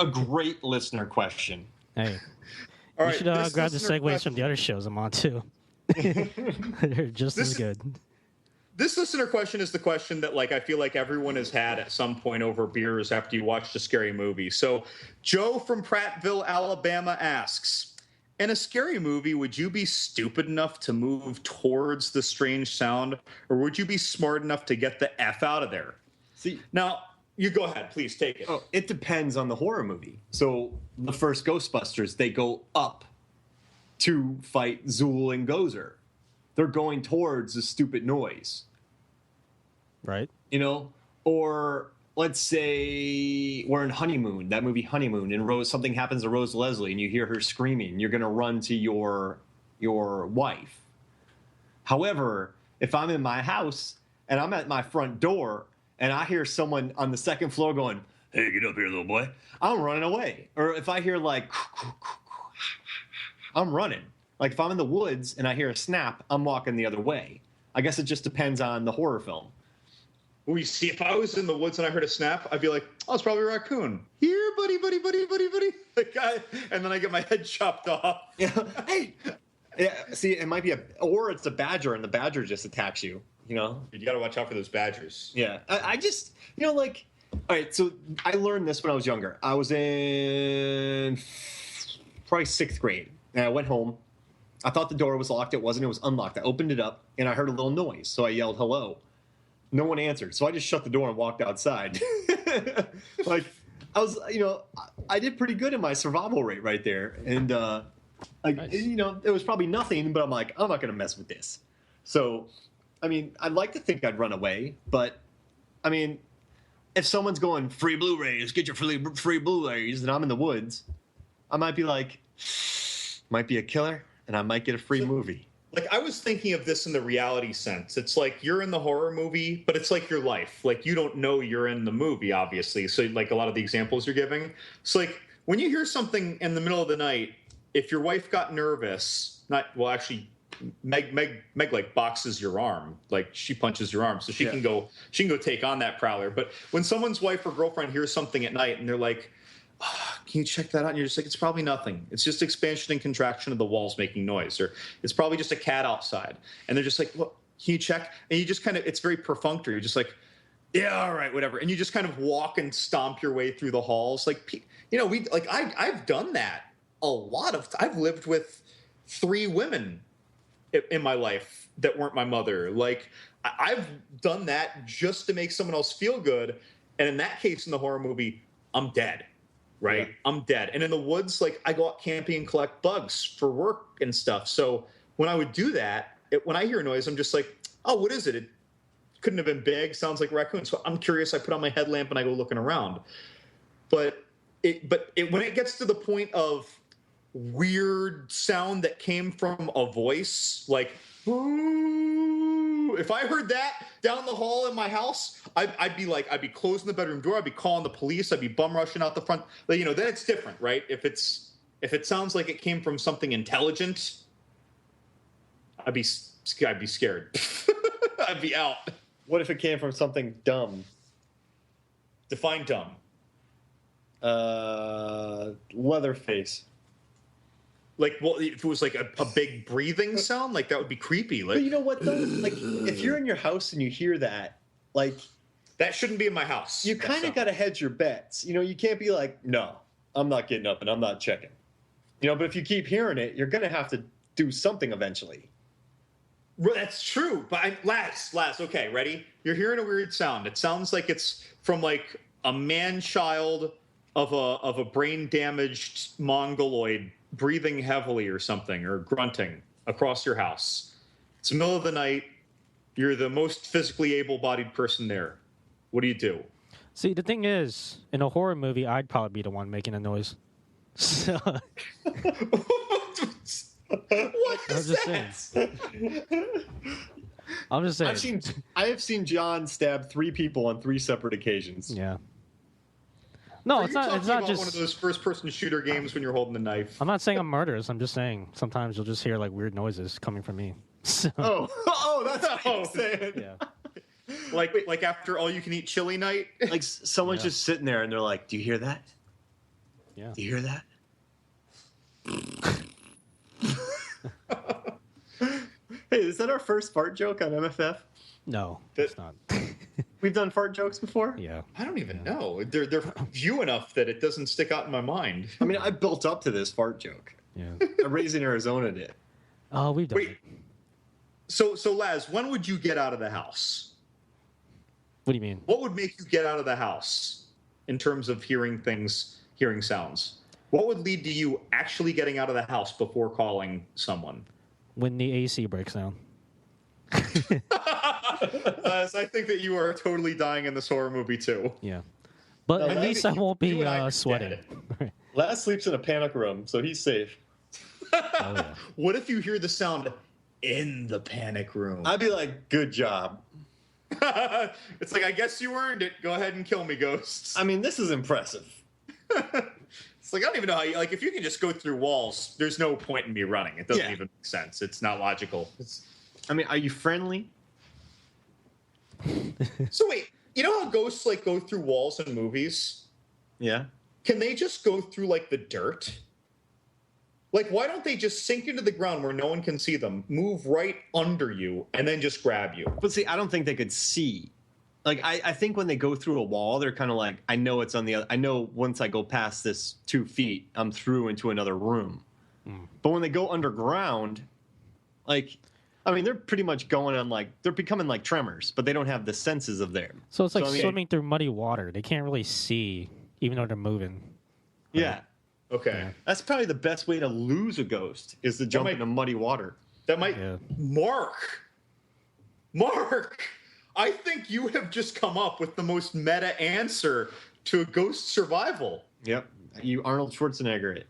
Speaker 2: A great listener question.
Speaker 1: Hey,
Speaker 3: All
Speaker 1: you
Speaker 3: right,
Speaker 1: should
Speaker 3: this
Speaker 1: grab the
Speaker 3: listener
Speaker 1: segues from the other shows I'm on, too. They're just as good.
Speaker 3: This listener question is the question that I feel like everyone has had at some point over beers after you watched a scary movie. So Joe from Prattville, Alabama asks, in a scary movie, would you be stupid enough to move towards the strange sound, or would you be smart enough to get the F out of there?
Speaker 2: See,
Speaker 3: now, you go ahead. Please take it.
Speaker 2: Oh, it depends on the horror movie. So the first Ghostbusters, they go up to fight Zool and Gozer. They're going towards the stupid noise.
Speaker 1: Right.
Speaker 2: Or let's say we're in Honeymoon, that movie Honeymoon, and something happens to Rose Leslie and you hear her screaming, you're going to run to your wife. However, if I'm in my house and I'm at my front door and I hear someone on the second floor going, "Hey, get up here, little boy," I'm running away. Or if I hear I'm running. Like if I'm in the woods and I hear a snap, I'm walking the other way. I guess it just depends on the horror film.
Speaker 3: We see, if I was in the woods and I heard a snap, I'd be like, "Oh, it's probably a raccoon. Here, buddy, buddy, buddy, buddy, buddy." And then I get my head chopped off.
Speaker 2: Yeah. Hey. Yeah. See, it might be or it's a badger, and the badger just attacks you.
Speaker 3: You got to watch out for those badgers.
Speaker 2: Yeah. I just, all right. So I learned this when I was younger. I was in probably 6th grade, and I went home. I thought the door was locked. It wasn't. It was unlocked. I opened it up, and I heard a little noise. So I yelled, "Hello." No one answered, so I just shut the door and walked outside. I was, I did pretty good in my survival rate right there, and nice. It was probably nothing, but I'm like, I'm not going to mess with this. So, I'd like to think I'd run away, but if someone's going free Blu-rays, get your free Blu-rays, and I'm in the woods, I might be like, might be a killer, and I might get a free movie.
Speaker 3: I was thinking of this in the reality sense. It's like you're in the horror movie, but it's like your life. You don't know you're in the movie, obviously. So a lot of the examples you're giving. It's when you hear something in the middle of the night, if your wife got nervous, Meg boxes your arm, she punches your arm, so she can go take on that prowler. But when someone's wife or girlfriend hears something at night and they're like, "Oh, can you check that out?" And you're just like, "It's probably nothing. It's just expansion and contraction of the walls making noise, or it's probably just a cat outside." And they're just like, "Well, can you check?" And you just it's very perfunctory. You're just like, "Yeah, all right, whatever." And you just kind of walk and stomp your way through the halls. I've done that a lot of. I've lived with 3 women in my life that weren't my mother. I've done that just to make someone else feel good. And in that case, in the horror movie, I'm dead. Right? Yeah. I'm dead. And in the woods, I go out camping and collect bugs for work and stuff. So when I would do that, when I hear a noise, I'm just like, "Oh, what is it? It couldn't have been big. Sounds like a raccoon." So I'm curious. I put on my headlamp and I go looking around. But when it gets to the point of weird sound that came from a voice, like, ooh. If I heard that down the hall in my house, I'd be closing the bedroom door. I'd be calling the police. I'd be bum rushing out the front. But, then it's different, right? If it sounds like it came from something intelligent, I'd be scared. I'd be out.
Speaker 2: What if it came from something dumb?
Speaker 3: Define dumb.
Speaker 2: Leatherface.
Speaker 3: Like, well, if it was like a big breathing sound, like that would be creepy. Like,
Speaker 2: But you know what though? Like, if you're in your house and you hear that, like,
Speaker 3: that shouldn't be in my house.
Speaker 2: you kind of got to hedge your bets. You can't be like, no, I'm not getting up and I'm not checking. But if you keep hearing it, you're going to have to do something eventually.
Speaker 3: Well, that's true. But Laz, okay, ready? You're hearing a weird sound. It sounds like it's from like a man-child of a brain-damaged mongoloid breathing heavily or something, or grunting across your house. It's the middle of the night. You're the most physically able-bodied person there. What do you do?
Speaker 1: See, the thing is, in a horror movie, I'd probably be the one making a noise. So,
Speaker 3: What is
Speaker 1: just
Speaker 3: that?
Speaker 1: I'm just saying.
Speaker 2: I have seen John stab 3 people on 3 separate occasions.
Speaker 1: Yeah. No,
Speaker 3: Are
Speaker 1: it's
Speaker 3: you
Speaker 1: not.
Speaker 3: talking
Speaker 1: It's not
Speaker 3: about
Speaker 1: just.
Speaker 3: one of those first-person shooter games when you're holding the knife.
Speaker 1: I'm not saying I'm murderous. I'm just saying sometimes you'll just hear like weird noises coming from me. So,
Speaker 2: That's what I'm saying.
Speaker 1: yeah.
Speaker 3: Like after all-you-can-eat chili night.
Speaker 2: Like someone's just sitting there and they're like, "Do you hear that?
Speaker 1: Yeah.
Speaker 2: Do you hear that?" Hey, is that our first fart joke on MFF?
Speaker 1: No, it's not.
Speaker 2: We've done fart jokes before?
Speaker 1: Yeah.
Speaker 3: I don't even know. They're few enough that it doesn't stick out in my mind.
Speaker 2: I mean, I built up to this fart joke.
Speaker 1: Yeah.
Speaker 2: I Raised in Arizona did.
Speaker 1: Oh, we've done
Speaker 3: Wait.
Speaker 1: it.
Speaker 3: So Laz, when would you get out of the house?
Speaker 1: What do you mean?
Speaker 3: What would make you get out of the house in terms of hearing sounds? What would lead to you actually getting out of the house before calling someone?
Speaker 1: When the AC breaks down.
Speaker 3: Laz, I think that you are totally dying in this horror movie too.
Speaker 1: Yeah. But at least I won't
Speaker 3: you
Speaker 1: be
Speaker 3: and I are
Speaker 1: sweating.
Speaker 3: dead.
Speaker 2: Laz sleeps in a panic room, so he's safe.
Speaker 1: Oh, yeah.
Speaker 3: What if you hear the sound in the panic room?
Speaker 2: I'd be like, "Good job."
Speaker 3: It's like, I guess you earned it. Go ahead and kill me, ghosts.
Speaker 2: I mean, this is impressive.
Speaker 3: It's like, I don't even know how you, if you can just go through walls, there's no point in me running. It doesn't
Speaker 2: Yeah.
Speaker 3: even make sense. It's not logical.
Speaker 2: I mean, are you friendly?
Speaker 3: So wait, you know how ghosts go through walls in movies?
Speaker 2: Yeah.
Speaker 3: Can they just go through the dirt? Why don't they just sink into the ground where no one can see them, move right under you, and then just grab you?
Speaker 2: But see, I don't think they could see. I think when they go through a wall, they're kind of like, I know it's on the other. I know once I go past this 2 feet, I'm through into another room. But when they go underground, they're pretty much going on they're becoming like tremors, but they don't have the senses of them.
Speaker 1: So it's like
Speaker 2: I mean,
Speaker 1: swimming through muddy water. They can't really see, even though they're moving.
Speaker 2: Yeah.
Speaker 3: Okay.
Speaker 2: That's probably the best way to lose a ghost is to jump into muddy water.
Speaker 3: That might...
Speaker 1: Yeah.
Speaker 3: Mark, I think you have just come up with the most meta answer to a ghost survival.
Speaker 2: Yep. You Arnold Schwarzenegger it.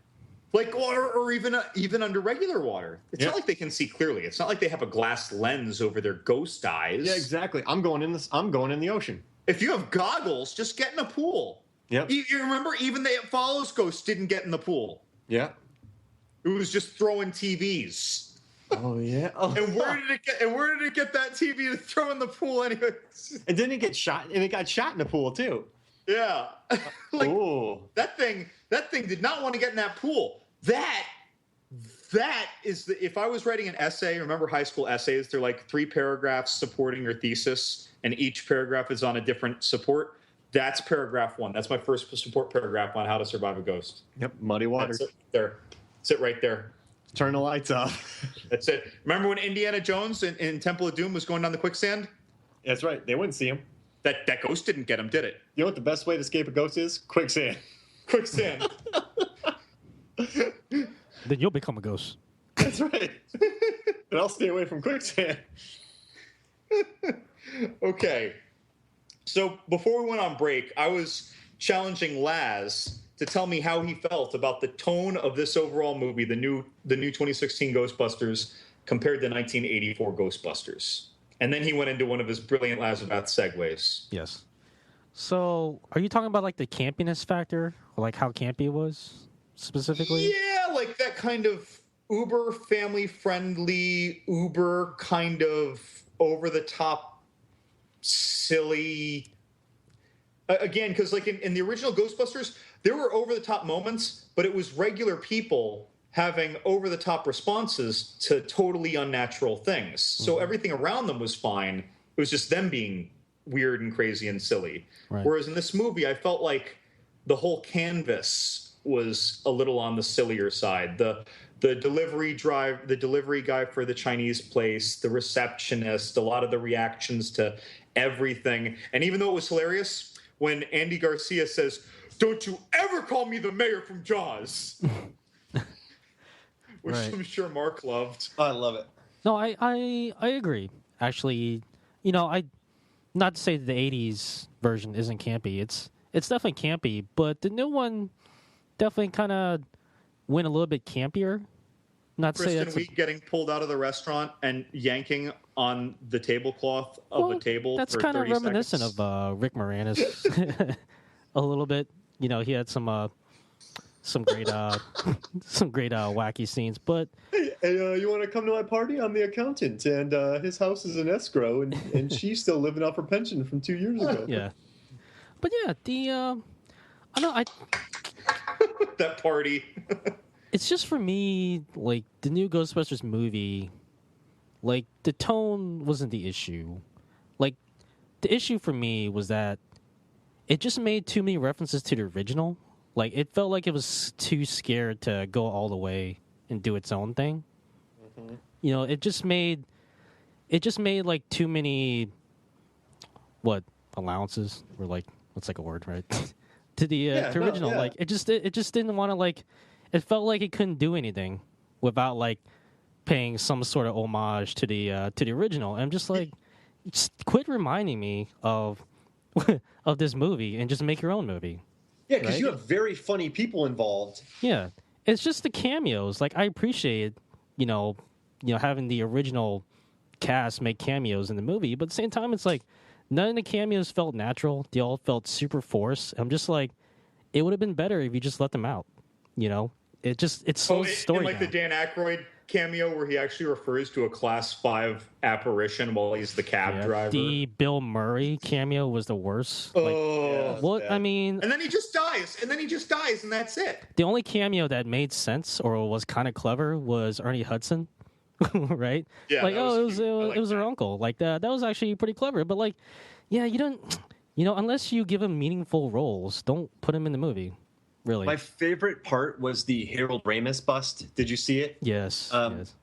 Speaker 3: Or even under regular water. It's not like they can see clearly. It's not like they have a glass lens over their ghost eyes.
Speaker 2: Yeah, exactly. I'm going in the ocean.
Speaker 3: If you have goggles, just get in a pool.
Speaker 2: Yep.
Speaker 3: You remember even the It Follows ghost didn't get in the pool.
Speaker 2: Yeah.
Speaker 3: It was just throwing TVs.
Speaker 2: Oh yeah. Oh.
Speaker 3: And where did it get that TV to throw in the pool anyway?
Speaker 2: And then it get shot, and it got shot in the pool too.
Speaker 3: Yeah.
Speaker 2: Oh.
Speaker 3: That thing did not want to get in that pool. That is if I was writing an essay, remember high school essays, they're 3 paragraphs supporting your thesis, and each paragraph is on a different support. That's paragraph 1. That's my first support paragraph on how to survive a ghost.
Speaker 2: Yep. Muddy water.
Speaker 3: That's it there. Sit right there.
Speaker 2: Turn the lights off.
Speaker 3: That's it. Remember when Indiana Jones in Temple of Doom was going down the quicksand?
Speaker 2: That's right. They wouldn't see him.
Speaker 3: That ghost didn't get him, did it?
Speaker 2: You know what the best way to escape a ghost is? Quicksand.
Speaker 3: Quicksand.
Speaker 1: Then you'll become a ghost.
Speaker 2: That's right. But I'll stay away from quicksand.
Speaker 3: Okay. So before we went on break, I was challenging Laz to tell me how he felt about the tone of this overall movie, the new 2016 Ghostbusters compared to 1984 Ghostbusters. And then he went into one of his brilliant Lazarbath segues.
Speaker 1: Yes. So, are you talking about like the campiness factor, or like how campy it was specifically?
Speaker 3: Yeah, like that kind of uber family friendly, uber kind of over the top, silly. Again, because like in the original Ghostbusters, there were over the top moments, but it was regular people having over the top responses to totally unnatural things. So everything around them was fine. It was just them being weird and crazy and silly.
Speaker 1: Right.
Speaker 3: Whereas in this movie, I felt like the whole canvas was a little on the sillier side. The delivery guy for the Chinese place, the receptionist, a lot of the reactions to everything. And even though it was hilarious, when Andy Garcia says, "Don't you ever call me the mayor from Jaws," which
Speaker 1: Right.
Speaker 3: I'm sure Mark loved.
Speaker 2: I love it.
Speaker 1: No, I agree. Actually, not to say that the '80s version isn't campy. It's definitely campy, but the new one definitely kind of went a little bit campier. Not to say
Speaker 3: Kristen
Speaker 1: that's
Speaker 3: Wiig getting pulled out of the restaurant and yanking on the tablecloth of a table.
Speaker 1: That's
Speaker 3: for
Speaker 1: kind of
Speaker 3: 30
Speaker 1: reminiscent
Speaker 3: seconds.
Speaker 1: of Rick Moranis a little bit. He had some great wacky scenes, but
Speaker 2: Hey, you want to come to my party? I'm the accountant, and his house is in escrow, and she's still living off her pension from 2 years ago.
Speaker 1: yeah. But yeah,
Speaker 3: That party.
Speaker 1: it's just for me, like the new Ghostbusters movie, like the tone wasn't the issue. Like the issue for me was that it just made too many references to the original. Like it felt like it was too scared to go all the way and do its own thing. It just made like too many allowances, or like what's like a word, right? to the original.
Speaker 2: yeah.
Speaker 1: Like it just didn't want to like. It felt like it couldn't do anything without like paying some sort of homage to the original. And I'm just like, just quit reminding me of of this movie and just make your own movie.
Speaker 2: Yeah, because
Speaker 1: Right?
Speaker 2: you have very funny people involved.
Speaker 1: Yeah, it's just the cameos. Like I appreciate, having the original cast make cameos in the movie, but at the same time, it's like none of the cameos felt natural. They all felt super forced. I'm just like, it would have been better if you just let them out. It's so story.
Speaker 3: In like the Dan Aykroyd cameo where he actually refers to a Class 5 apparition while he's the cab driver.
Speaker 1: The Bill Murray cameo was the worst.
Speaker 3: Oh.
Speaker 1: I mean,
Speaker 3: And then he just dies. And that's it.
Speaker 1: the only cameo that made sense or was kind of clever was Ernie Hudson, right?
Speaker 3: Yeah,
Speaker 1: Like,
Speaker 3: that was
Speaker 1: it was
Speaker 3: cute. I like
Speaker 1: her
Speaker 3: that.
Speaker 1: uncle. Like that was actually pretty clever. But like, yeah, you don't, unless you give him meaningful roles, don't put him in the movie. Really?
Speaker 2: My favorite part was the Harold Ramis bust. Did you see it?
Speaker 1: Yes. Yes.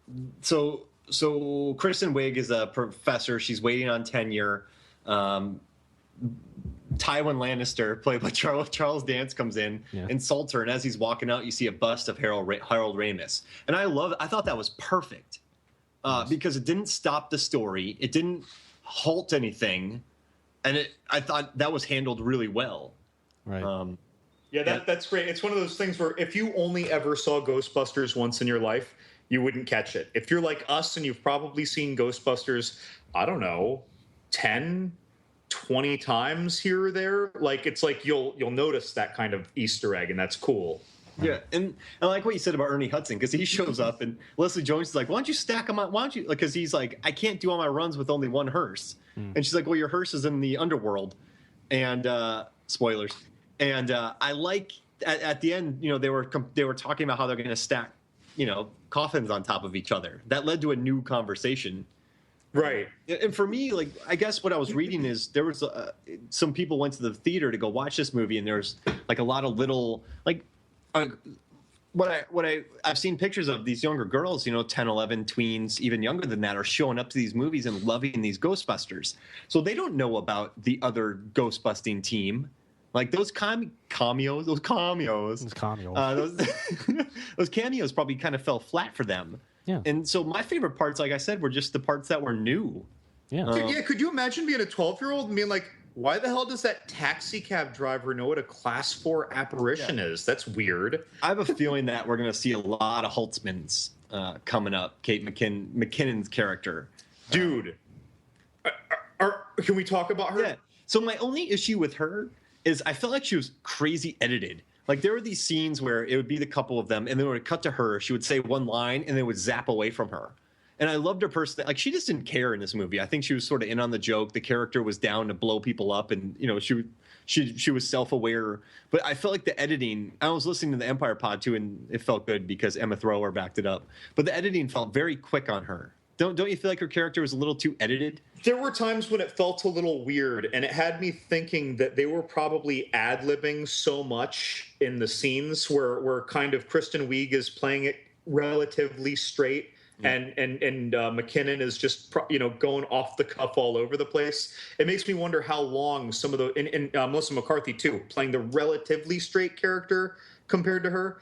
Speaker 2: So Kristen Wiig is a professor. She's waiting on tenure. Tywin Lannister, played by Charles Dance, comes in, insults her, and as he's walking out, you see a bust of Harold Ramis. And I thought that was perfect because it didn't stop the story, it didn't halt anything, and I thought that was handled really well.
Speaker 1: Right.
Speaker 3: Yeah, that's great. It's one of those things where if you only ever saw Ghostbusters once in your life, you wouldn't catch it. If you're like us and you've probably seen Ghostbusters, I don't know, 10, 20 times here or there, like it's like you'll notice that kind of Easter egg, and that's cool.
Speaker 2: Yeah, and I like what you said about Ernie Hudson, because he shows up and Leslie Jones is like, "Why don't you stack them on? Why don't you?" Because he's like, "I can't do all my runs with only one hearse," and she's like, "Well, your hearse is in the underworld," and spoilers. And I like at the end, they were talking about how they're going to stack, coffins on top of each other. That led to a new conversation.
Speaker 3: Right.
Speaker 2: And for me, like, I guess what I was reading is there was some people went to the theater to go watch this movie, and there's like a lot of little like I've seen pictures of these younger girls, 10, 11, tweens, even younger than that, are showing up to these movies and loving these Ghostbusters. So they don't know about the other Ghostbusting team. Like those cameos, those cameos probably kind of fell flat for them.
Speaker 1: Yeah.
Speaker 2: And so my favorite parts, like I said, were just the parts that were new.
Speaker 1: Yeah.
Speaker 3: Could you imagine being a 12-year-old and being like, why the hell does that taxi cab driver know what a class 4 apparition is? That's weird.
Speaker 2: I have a feeling that we're going to see a lot of Holtzmans coming up. Kate McKinnon's character.
Speaker 3: Dude, can we talk about her?
Speaker 2: Yeah. So my only issue with her is I felt like she was crazy edited. Like there were these scenes where it would be the couple of them, and then it would cut to her. She would say one line, and then it would zap away from her. And I loved her person. Like she just didn't care in this movie. I think she was sort of in on the joke. The character was down to blow people up, and she was self-aware. But I felt like the editing. I was listening to the Empire Pod too, and it felt good because Emma Thrower backed it up. But the editing felt very quick on her. Don't you feel like her character was a little too edited?
Speaker 3: There were times when it felt a little weird, and it had me thinking that they were probably ad-libbing so much in the scenes where kind of Kristen Wiig is playing it relatively straight. And McKinnon is just going off the cuff all over the place. It makes me wonder how long some of the and Melissa McCarthy too, playing the relatively straight character compared to her.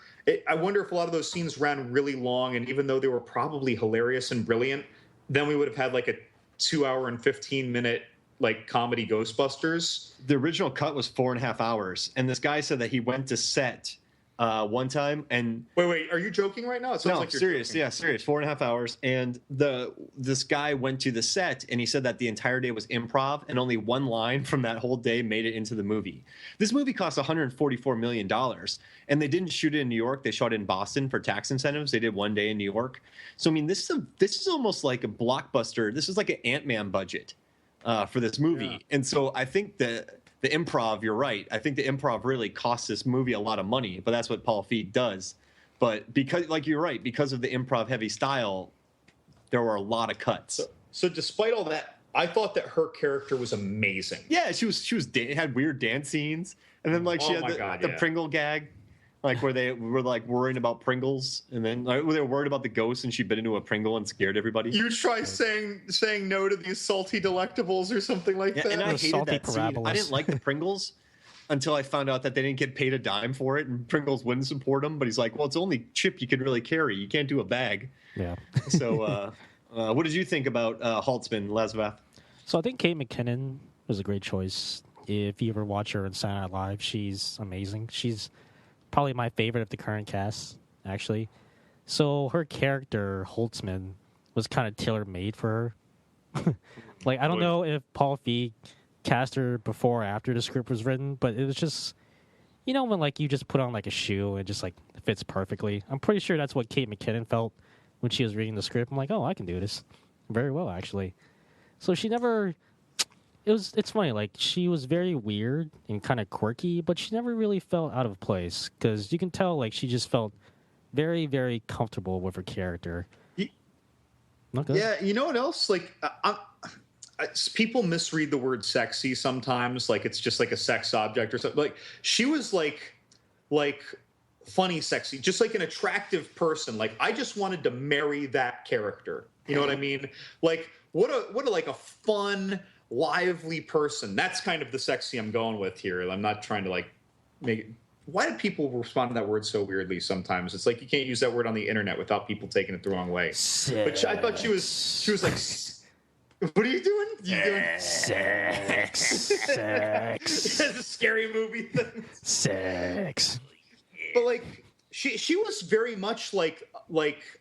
Speaker 3: I wonder if a lot of those scenes ran really long, and even though they were probably hilarious and brilliant, then we would have had like a 2 hour and 15-minute like comedy Ghostbusters.
Speaker 2: The original cut was 4.5 hours, and this guy said that he went to set one time and
Speaker 3: wait, are you joking right now? It sounds like you're
Speaker 2: serious.
Speaker 3: joking.
Speaker 2: Yeah, serious. 4.5 hours, and this guy went to the set, and he said that the entire day was improv, and only one line from that whole day made it into the movie. This movie cost $144 million, and they didn't shoot it in New York. They shot it in Boston for tax incentives. They did one day in New York. So I mean, this is almost like a blockbuster. This is like an Ant-Man budget for this movie,
Speaker 3: Yeah.
Speaker 2: and so I think that. The improv, you're right. I think the improv really costs this movie a lot of money, but that's what Paul Feig does. But because, like you're right, because of the improv heavy style, there were a lot of cuts.
Speaker 3: So despite all that, I thought that her character was amazing.
Speaker 2: Yeah, she had weird dance scenes, and then like she had the Pringle gag, like where they were like worrying about Pringles, and then like, they were worried about the ghost, and she bit into a Pringle and scared everybody.
Speaker 3: You try saying no to these salty delectables or something like that.
Speaker 2: And I hated that scene. I didn't like the Pringles until I found out that they didn't get paid a dime for it, and Pringles wouldn't support them. But he's like, well, it's the only chip you could really carry. You can't do a bag.
Speaker 1: Yeah.
Speaker 2: So what did you think about Holtzman, Lasvath?
Speaker 1: So I think Kate McKinnon was a great choice. If you ever watch her in Saturday Night Live, she's amazing. She's probably my favorite of the current cast, actually. So her character, Holtzman, was kind of tailor-made for her. Like, I don't know if Paul Feig cast her before or after the script was written, but it was just, when like you just put on like a shoe, it just like fits perfectly. I'm pretty sure that's what Kate McKinnon felt when she was reading the script. I'm like, oh, I can do this very well, actually. So she never... It's funny, like, she was very weird and kind of quirky, but she never really felt out of place, because you can tell, like, she just felt very, very comfortable with her character.
Speaker 3: Yeah, you know what else? Like, people misread the word sexy sometimes, like it's just like a sex object or something. Like, she was like funny sexy, just like an attractive person. Like, I just wanted to marry that character. You know what I mean? Like, what a like a fun, lively person. That's kind of the sexy I'm going with here. I'm not trying to like make it. Why do people respond to that word so weirdly sometimes? It's like you can't use that word on the internet without people taking it the wrong way. But I thought she was like, what are you doing?
Speaker 1: Sex.
Speaker 3: It's a scary movie thing.
Speaker 1: Sex.
Speaker 3: But like she was very much like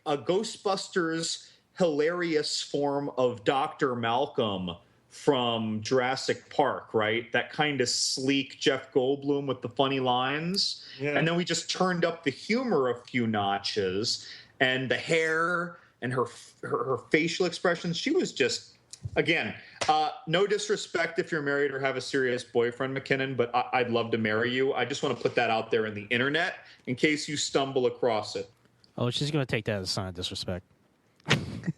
Speaker 3: a Ghostbusters hilarious form of Dr. Malcolm from Jurassic Park, right? That kind of sleek Jeff Goldblum with the funny lines. Yeah. And then we just turned up the humor a few notches, and the hair and her facial expressions. She was just, again, no disrespect if you're married or have a serious boyfriend, McKinnon, but I'd love to marry you. I just want to put that out there in the internet in case you stumble across it.
Speaker 1: Oh, she's going to take that as a sign of disrespect.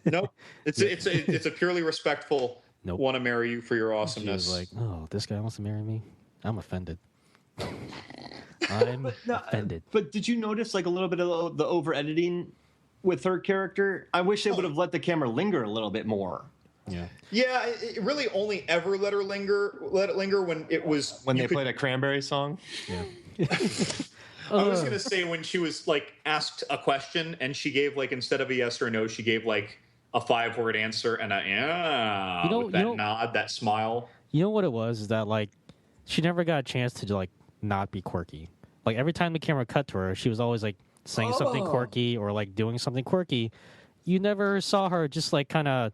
Speaker 3: Nope. It's a purely respectful.
Speaker 1: Nope.
Speaker 3: Want to marry you for your awesomeness.
Speaker 1: She was like, oh, this guy wants to marry me? I'm offended. I'm offended.
Speaker 2: But did you notice like a little bit of the over editing with her character? I wish they would have let the camera linger a little bit more.
Speaker 1: Yeah.
Speaker 3: Yeah, it really only ever let it linger when it was
Speaker 2: when they played a Cranberry song.
Speaker 1: Yeah.
Speaker 3: I was gonna say when she was like asked a question and she gave like instead of a yes or a no, she gave like a 5-word answer and a with that nod, that smile.
Speaker 1: You know what it was? Is that like she never got a chance to like not be quirky. Like every time the camera cut to her, she was always like saying something quirky or like doing something quirky. You never saw her just like kind of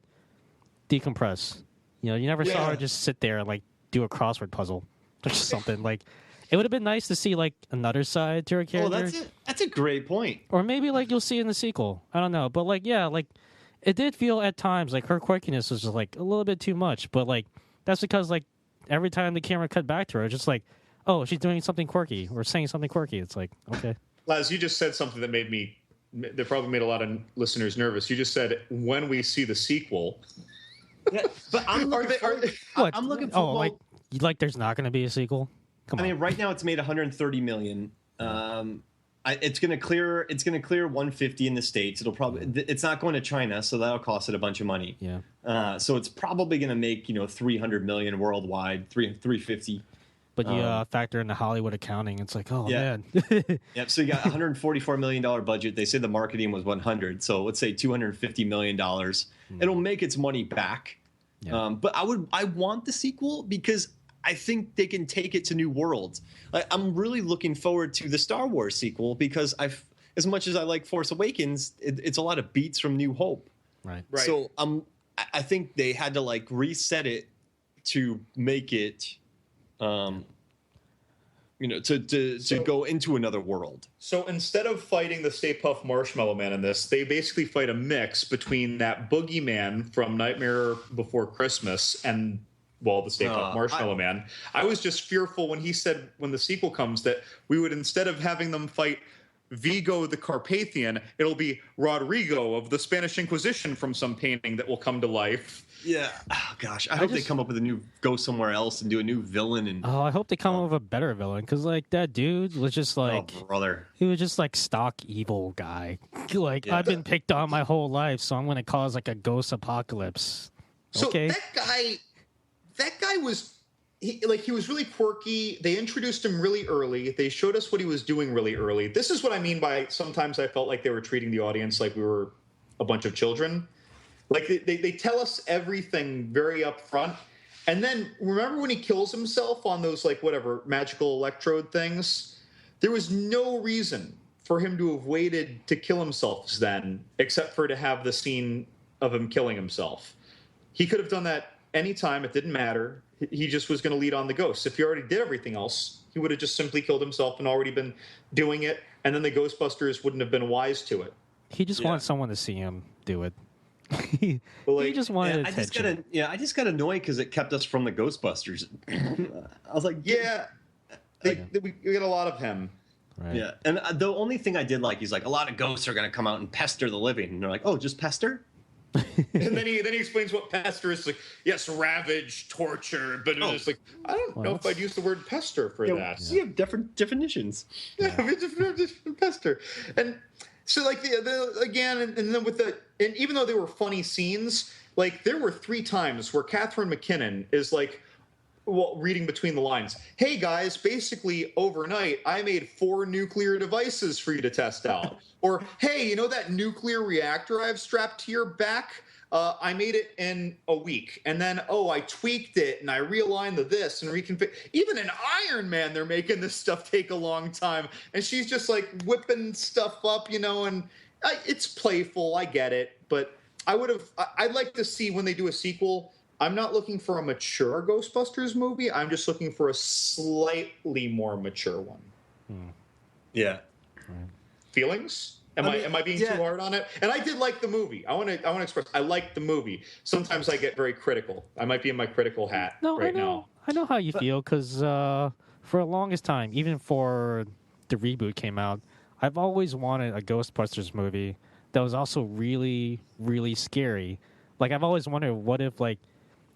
Speaker 1: decompress. You know, you never saw her just sit there and like do a crossword puzzle or something. Like it would have been nice to see like another side to her character.
Speaker 2: Oh, that's a great point.
Speaker 1: Or maybe like you'll see in the sequel. I don't know, but like yeah, like it did feel at times like her quirkiness was just like a little bit too much. But like that's because like every time the camera cut back to her, it's just like, oh, she's doing something quirky or saying something quirky. It's like okay.
Speaker 3: Laz, you just said something that probably made a lot of listeners nervous. You just said when we see the sequel.
Speaker 2: Yeah, but I'm looking I'm looking for
Speaker 1: like there's not going to be a sequel. Come on.
Speaker 2: I mean, right now it's made 130 million. It's going to clear 150 in the States. It's not going to China, so that'll cost it a bunch of money.
Speaker 1: Yeah.
Speaker 2: So it's probably going to make 300 million worldwide, 350.
Speaker 1: But you factor in the Hollywood accounting, it's like, oh man.
Speaker 2: Yep. So you got $144 million budget. They say the marketing was 100. So let's say $250 million. It'll make its money back. Yeah. But I want the sequel because I think they can take it to new worlds. I'm really looking forward to the Star Wars sequel because as much as I like Force Awakens, it's a lot of beats from New Hope.
Speaker 1: Right.
Speaker 2: So I think they had to like reset it to make it, to go into another world.
Speaker 3: So instead of fighting the Stay Puft Marshmallow Man in this, they basically fight a mix between that boogeyman from Nightmare Before Christmas and the Stay Puft Marshmallow Man. I was just fearful when he said when the sequel comes that we would, instead of having them fight Vigo the Carpathian, it'll be Rodrigo of the Spanish Inquisition from some painting that will come to life.
Speaker 2: Yeah. Oh, gosh. I hope they come up with go somewhere else and do a new villain. And
Speaker 1: I hope they come up with a better villain because, like, that dude was just like,
Speaker 2: brother,
Speaker 1: he was just like stock evil guy. Like, I've been picked on my whole life, so I'm going to cause like a ghost apocalypse. Okay.
Speaker 3: So that guy was. He was really quirky. They introduced him really early. They showed us what he was doing really early. This is what I mean by sometimes I felt like they were treating the audience like we were a bunch of children. Like they tell us everything very upfront. And then remember when he kills himself on those magical electrode things? There was no reason for him to have waited to kill himself then, except for to have the scene of him killing himself. He could have done that anytime. It didn't matter. He just was going to lead on the ghosts. If he already did everything else, he would have just simply killed himself and already been doing it, and then the Ghostbusters wouldn't have been wise to it.
Speaker 1: He just wanted someone to see him do it. He just wanted attention.
Speaker 2: I just got annoyed because it kept us from the Ghostbusters. I was like,
Speaker 3: we get a lot of him.
Speaker 1: Right.
Speaker 2: Yeah, and the only thing I did like, he's like, a lot of ghosts are going to come out and pester the living. And they're like, oh, just pester?
Speaker 3: And then he explains what pester is. Like, yes, ravage, torture, but it's like, I don't know if I'd use the word pester for that.
Speaker 2: You have different definitions.
Speaker 3: Yeah, different pester. And so again, and then and even though they were funny scenes, like there were 3 times where Catherine McKinnon is like, reading between the lines, hey guys, basically overnight I made 4 nuclear devices for you to test out. Or, hey, you know that nuclear reactor I've strapped to your back? I made it in a week. And then, I tweaked it and I realigned this and reconfigured. Even in Iron Man, they're making this stuff take a long time. And she's just like whipping stuff up, and it's playful. I get it. But I'd like to see when they do a sequel, I'm not looking for a mature Ghostbusters movie. I'm just looking for a slightly more mature one.
Speaker 2: Yeah.
Speaker 3: Feelings? Am I being too hard on it? And I did like the movie. I want to express I liked the movie. Sometimes I get very critical. I might be in my critical hat now.
Speaker 1: I know how you feel because for the longest time, even before the reboot came out, I've always wanted a Ghostbusters movie that was also really, really scary. Like I've always wondered, what if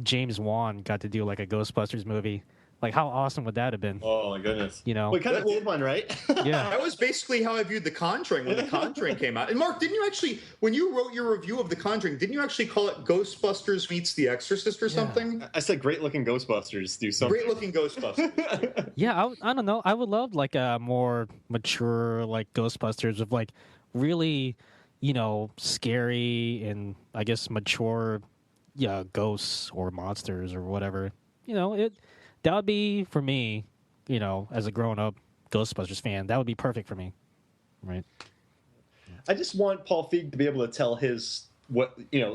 Speaker 1: James Wan got to do a Ghostbusters movie? Like, how awesome would that have been?
Speaker 2: Oh, my goodness.
Speaker 1: We
Speaker 2: kind of did one, right?
Speaker 1: Yeah.
Speaker 3: That was basically how I viewed The Conjuring when The Conjuring came out. And Mark, didn't you actually, when you wrote your review of The Conjuring, didn't you actually call it Ghostbusters meets The Exorcist or something?
Speaker 2: I said great-looking Ghostbusters do something.
Speaker 3: Great-looking Ghostbusters.
Speaker 1: Yeah, I don't know. I would love, a more mature, Ghostbusters with, really, scary and, I guess, mature, ghosts or monsters or whatever. that would be for me. As a grown up Ghostbusters fan, that would be perfect for me. Right.
Speaker 2: I just want Paul Feig to be able to tell his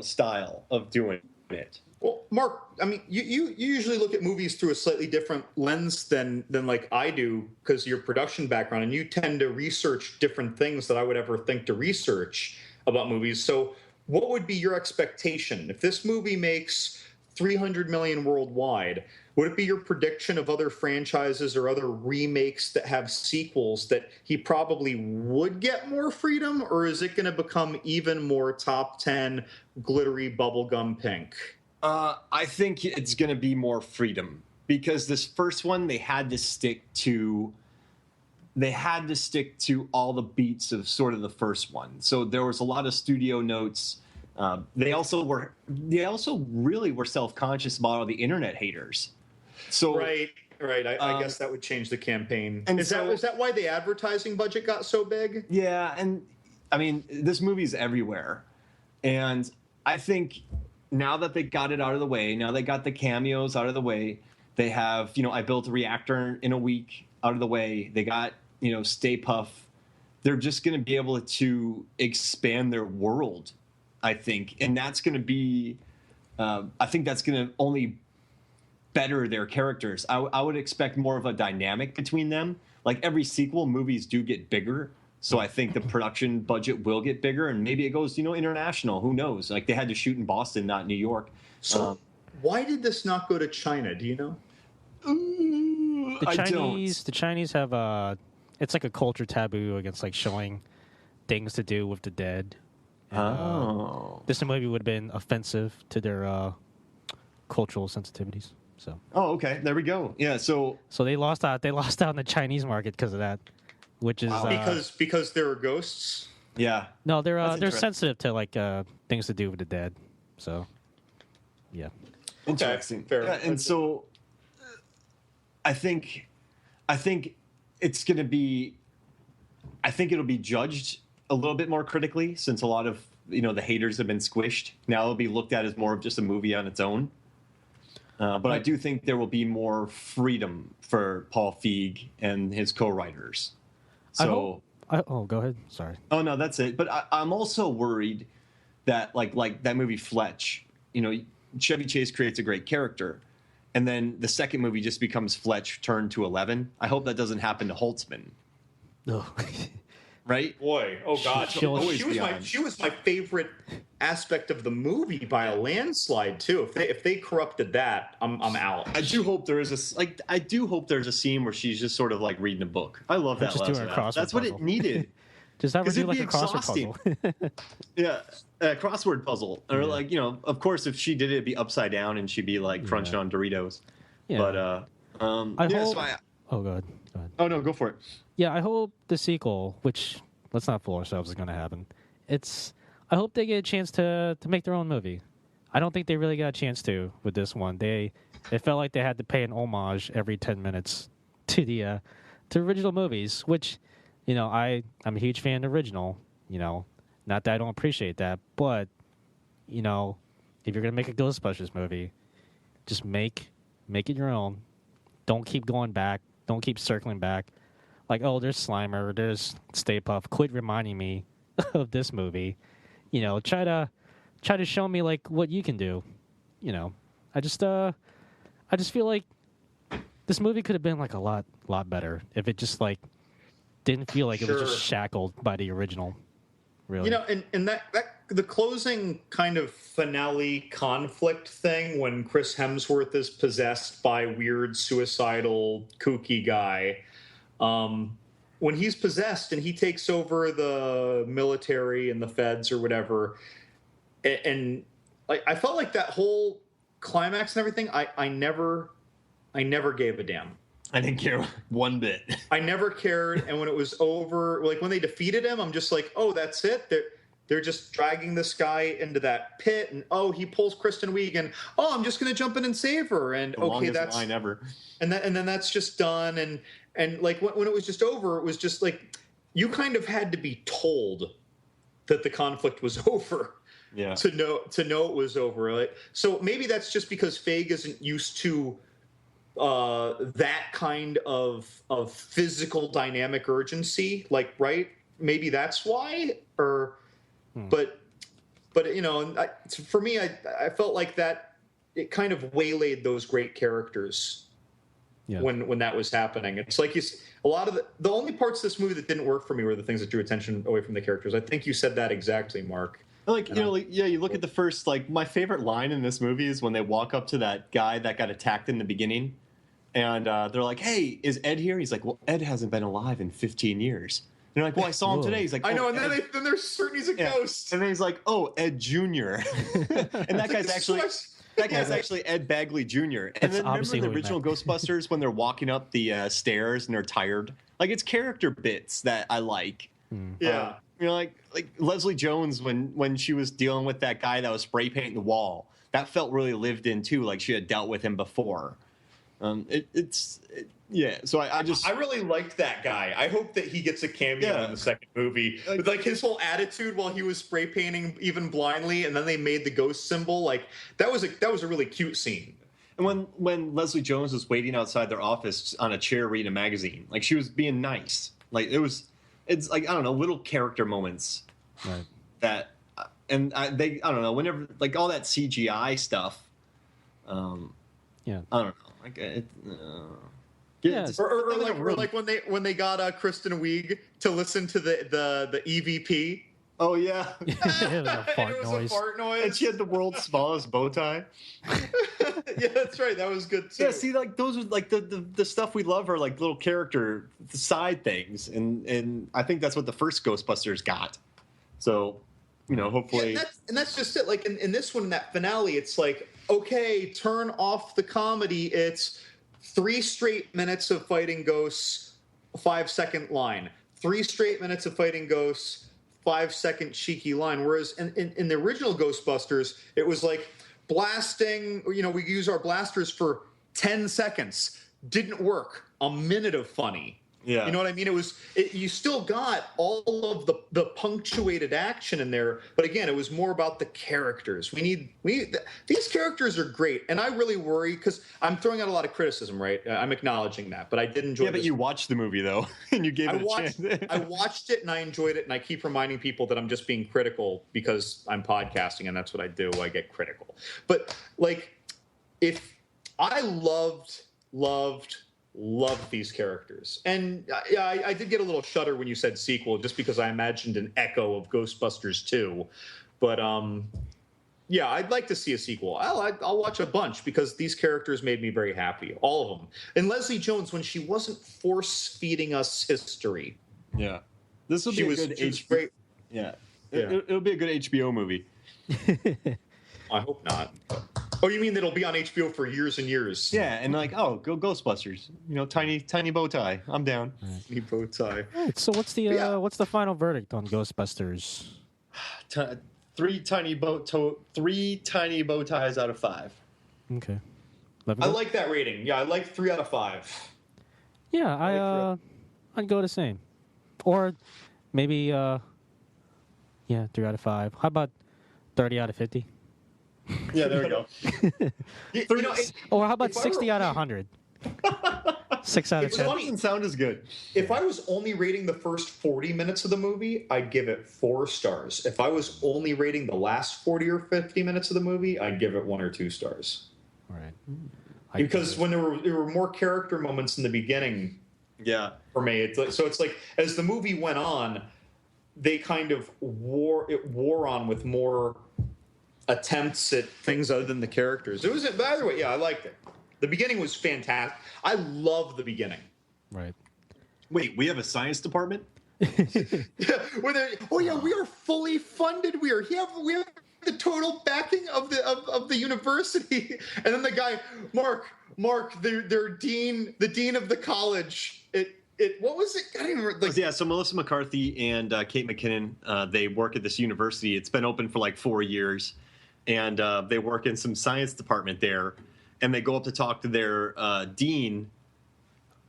Speaker 2: style of doing it.
Speaker 3: Well, Mark, I mean, you usually look at movies through a slightly different lens than like I do because of your production background, and you tend to research different things that I would ever think to research about movies. So, what would be your expectation if this movie makes 300 million worldwide? Would it be your prediction of other franchises or other remakes that have sequels that he probably would get more freedom, or is it going to become even more top 10 glittery bubblegum pink?
Speaker 2: I think it's going to be more freedom because this first one they had to stick to all the beats of sort of the first one. So there was a lot of studio notes. They also really were self-conscious about all the internet haters. So
Speaker 3: right. I guess that would change the campaign.
Speaker 2: And
Speaker 3: is that why the advertising budget got so big?
Speaker 2: Yeah, and I mean this movie's everywhere, and I think now that they got it out of the way, now they got the cameos out of the way, they have I built a reactor in a week out of the way. They got Stay Puft. They're just going to be able to expand their world, I think, and that's going to be. I think that's going to only better their characters. I would expect more of a dynamic between them. Like every sequel, movies do get bigger, so I think the production budget will get bigger, and maybe it goes international. Who knows? Like they had to shoot in Boston, not New York.
Speaker 3: So why did this not go to China? Do you know?
Speaker 1: The Chinese have it's like a culture taboo against like showing things to do with the dead. And, this movie would have been offensive to their cultural sensitivities. So.
Speaker 2: Oh, okay. There we go. Yeah. So
Speaker 1: they lost out. They lost out in the Chinese market because of that, which is
Speaker 3: because there are ghosts.
Speaker 2: Yeah.
Speaker 1: No, they're sensitive to like things to do with the dead. So. Yeah.
Speaker 2: Interesting.
Speaker 3: Okay, fair.
Speaker 2: Yeah, and so I think it's going to be. I think it'll be judged a little bit more critically since a lot of the haters have been squished. Now it'll be looked at as more of just a movie on its own. But I do think there will be more freedom for Paul Feig and his co-writers. So,
Speaker 1: go ahead. Sorry.
Speaker 2: Oh no, that's it. But I'm also worried that like that movie Fletch. Chevy Chase creates a great character, and then the second movie just becomes Fletch turned to 11. I hope that doesn't happen to Holtzman.
Speaker 1: No.
Speaker 2: Right?
Speaker 3: Boy, oh God, she was my favorite aspect of the movie by a landslide too. If they corrupted that, I'm out.
Speaker 2: I do hope there is a scene where she's just sort of like reading a book. I love that.
Speaker 1: Just doing a crossword
Speaker 2: That's what it needed.
Speaker 1: Just have her do like a crossword puzzle.
Speaker 2: Yeah, a crossword puzzle, or like of course, if she did it, it'd be upside down, and she'd be like crunching on Doritos. Yeah. But
Speaker 1: oh, go ahead.
Speaker 2: Oh no, go for it.
Speaker 1: Yeah, I hope the sequel, which let's not fool ourselves, is going to happen. I hope they get a chance to make their own movie. I don't think they really got a chance to with this one. It felt like they had to pay an homage every 10 minutes to the original movies, which I'm a huge fan of the original. Not that I don't appreciate that, but if you're going to make a Ghostbusters movie, just make it your own. Don't keep going back. Don't keep circling back. Like, oh, there's Slimer, there's Stay Puft. Quit reminding me of this movie. Try to show me like what you can do. I just feel like this movie could have been like a lot better if it just like didn't feel like it was just shackled by the original. Really,
Speaker 3: and that the closing kind of finale conflict thing when Chris Hemsworth is possessed by weird suicidal kooky guy. When he's possessed and he takes over the military and the feds or whatever, and like I felt like that whole climax and everything, I never gave a damn.
Speaker 2: I didn't care one bit.
Speaker 3: I never cared, and when it was over, like when they defeated him, I'm just like, oh, that's it. They're just dragging this guy into that pit, and he pulls Kristen Wiig, and I'm just going to jump in and save her, and that's
Speaker 2: line ever.
Speaker 3: And then that's just done, and like when it was just over, it was just like you kind of had to be told that the conflict was over, to know it was over. Like, so maybe that's just because Feig isn't used to that kind of physical dynamic urgency, like, right? Maybe that's why, or but you know, and for me, I felt like that it kind of waylaid those great characters when that was happening. It's like a lot of the only parts of this movie that didn't work for me were the things that drew attention away from the characters. I think you said that exactly, Mark.
Speaker 2: Like, you know, like, yeah, you look at the first, like, my favorite line in this movie is when they walk up to that guy that got attacked in the beginning, and they're like, "Hey, is Ed here?" He's like, "Well, Ed hasn't been alive in 15 years." And they're like, "Well, I saw him today." He's like,
Speaker 3: I know,
Speaker 2: "Oh,
Speaker 3: and then they're certain he's a ghost.
Speaker 2: And then he's like, "Oh, Ed Jr." And that guy's actually... That guy's actually Ed Bagley Jr. And
Speaker 1: That's
Speaker 2: then remember
Speaker 1: obviously
Speaker 2: the
Speaker 1: who we
Speaker 2: original
Speaker 1: meant.
Speaker 2: Ghostbusters when they're walking up the stairs and they're tired? Like, it's character bits that I like.
Speaker 3: Yeah.
Speaker 2: You know, like Leslie Jones when she was dealing with that guy that was spray painting the wall. That felt really lived in too, like she had dealt with him before. Yeah. So I
Speaker 3: really liked that guy. I hope that he gets a cameo in the second movie. With like his whole attitude while he was spray painting even blindly, and then they made the ghost symbol. Like that was a really cute scene.
Speaker 2: And when Leslie Jones was waiting outside their office on a chair reading a magazine, like she was being nice. Like it's like, I don't know, little character moments that, and I don't know, whenever, like all that CGI stuff. I don't know. Like
Speaker 3: or like when they got Kristen Wiig to listen to the EVP.
Speaker 2: Oh yeah,
Speaker 1: It was a fart noise.
Speaker 2: And she had the world's smallest bow tie.
Speaker 3: Yeah, that's right. That was good too.
Speaker 2: Yeah, see, like those are like the stuff we love are like little character side things, and I think that's what the first Ghostbusters got. So, you know, hopefully,
Speaker 3: that's just it. Like in this one, in that finale, it's like, okay, turn off the comedy. It's 3 straight minutes of fighting ghosts, 5-second line. 3 straight minutes of fighting ghosts, 5-second cheeky line. Whereas in the original Ghostbusters, it was like blasting. You know, we use our blasters for 10 seconds. Didn't work. A minute of funny.
Speaker 2: Yeah.
Speaker 3: You know what I mean? You still got all of the punctuated action in there, but again, it was more about the characters. These characters are great, and I really worry because I'm throwing out a lot of criticism, right? I'm acknowledging that, but I did enjoy.
Speaker 2: Yeah, but you watched the movie though, and you gave it a chance.
Speaker 3: I watched it and I enjoyed it, and I keep reminding people that I'm just being critical because I'm podcasting and that's what I do. I get critical, but like, if I loved these characters, and I did get a little shudder when you said sequel, just because I imagined an echo of Ghostbusters 2. But yeah, I'd like to see a sequel. I'll watch a bunch because these characters made me very happy, all of them. And Leslie Jones, when she wasn't force feeding us history,
Speaker 2: yeah, this will be a good
Speaker 3: great.
Speaker 2: Yeah, it'll be a good HBO movie.
Speaker 3: I hope not. Oh, you mean it'll be on HBO for years and years?
Speaker 2: Yeah, and like, oh, go Ghostbusters. You know, tiny bow tie. I'm down.
Speaker 3: Tiny bow tie.
Speaker 1: All right, so what's the final verdict on Ghostbusters?
Speaker 2: 3 tiny bow ties out of 5.
Speaker 1: Okay.
Speaker 3: I like that rating. Yeah, I like 3 out of 5.
Speaker 1: Yeah, I'd go the same, or maybe 3 out of 5. How about 30 out of 50?
Speaker 2: Yeah, there we go.
Speaker 1: Or how about 60 out of 100? 6 out of 10.
Speaker 2: It doesn't sound as good.
Speaker 3: If I was only rating the first 40 minutes of the movie, I'd give it 4 stars. If I was only rating the last 40 or 50 minutes of the movie, I'd give it 1 or 2 stars.
Speaker 1: All right.
Speaker 3: Because when there were more character moments in the beginning, for me, it's like as the movie went on, they kind of wore on with more attempts at things other than the characters. It was, by the way, I liked it. The beginning was fantastic. I love the beginning.
Speaker 1: Right.
Speaker 2: Wait, we have a science department?
Speaker 3: We are fully funded. We have the total backing of the university. And then the guy, Mark, their dean, the dean of the college. What was it? I don't even remember.
Speaker 2: So Melissa McCarthy and Kate McKinnon, they work at this university. It's been open for like 4 years. And they work in some science department there, and they go up to talk to their dean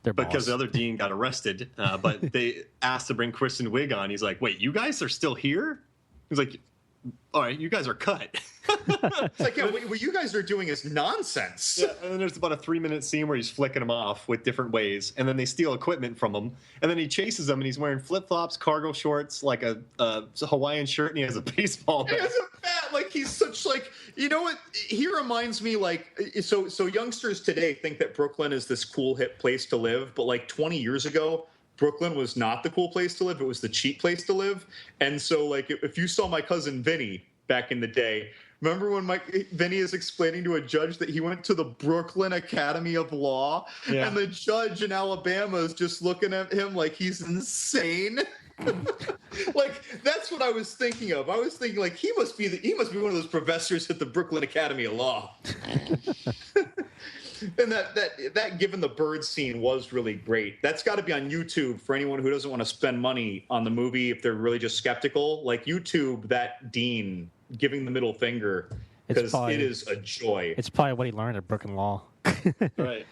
Speaker 2: because the other dean got arrested. But they asked to bring Kristen Wiig on. He's like, "Wait, you guys are still here?" He's like, "All right, you guys are cut."
Speaker 3: It's like, yeah, what you guys are doing is nonsense.
Speaker 2: Yeah, and then there's about a 3-minute scene where he's flicking them off with different ways, and then they steal equipment from him, and then he chases them, and he's wearing flip-flops, cargo shorts, like a Hawaiian shirt, and he has a baseball bat.
Speaker 3: He has a bat, like he's such like, you know what? He reminds me like, so youngsters today think that Brooklyn is this cool hip place to live, but like 20 years ago, Brooklyn was not the cool place to live. It was the cheap place to live. And so like if you saw my cousin Vinny back in the day, remember when Vinny is explaining to a judge that he went to the Brooklyn Academy of Law, and the judge in Alabama is just looking at him like he's insane? Like that's what I was thinking of. I was thinking like he must be one of those professors at the Brooklyn Academy of Law. And that given the bird scene was really great. That's got to be on YouTube for anyone who doesn't want to spend money on the movie if they're really just skeptical. Like YouTube that Dean giving the middle finger, because it is a joy.
Speaker 1: It's probably what he learned at Brooklyn Law.
Speaker 2: Right.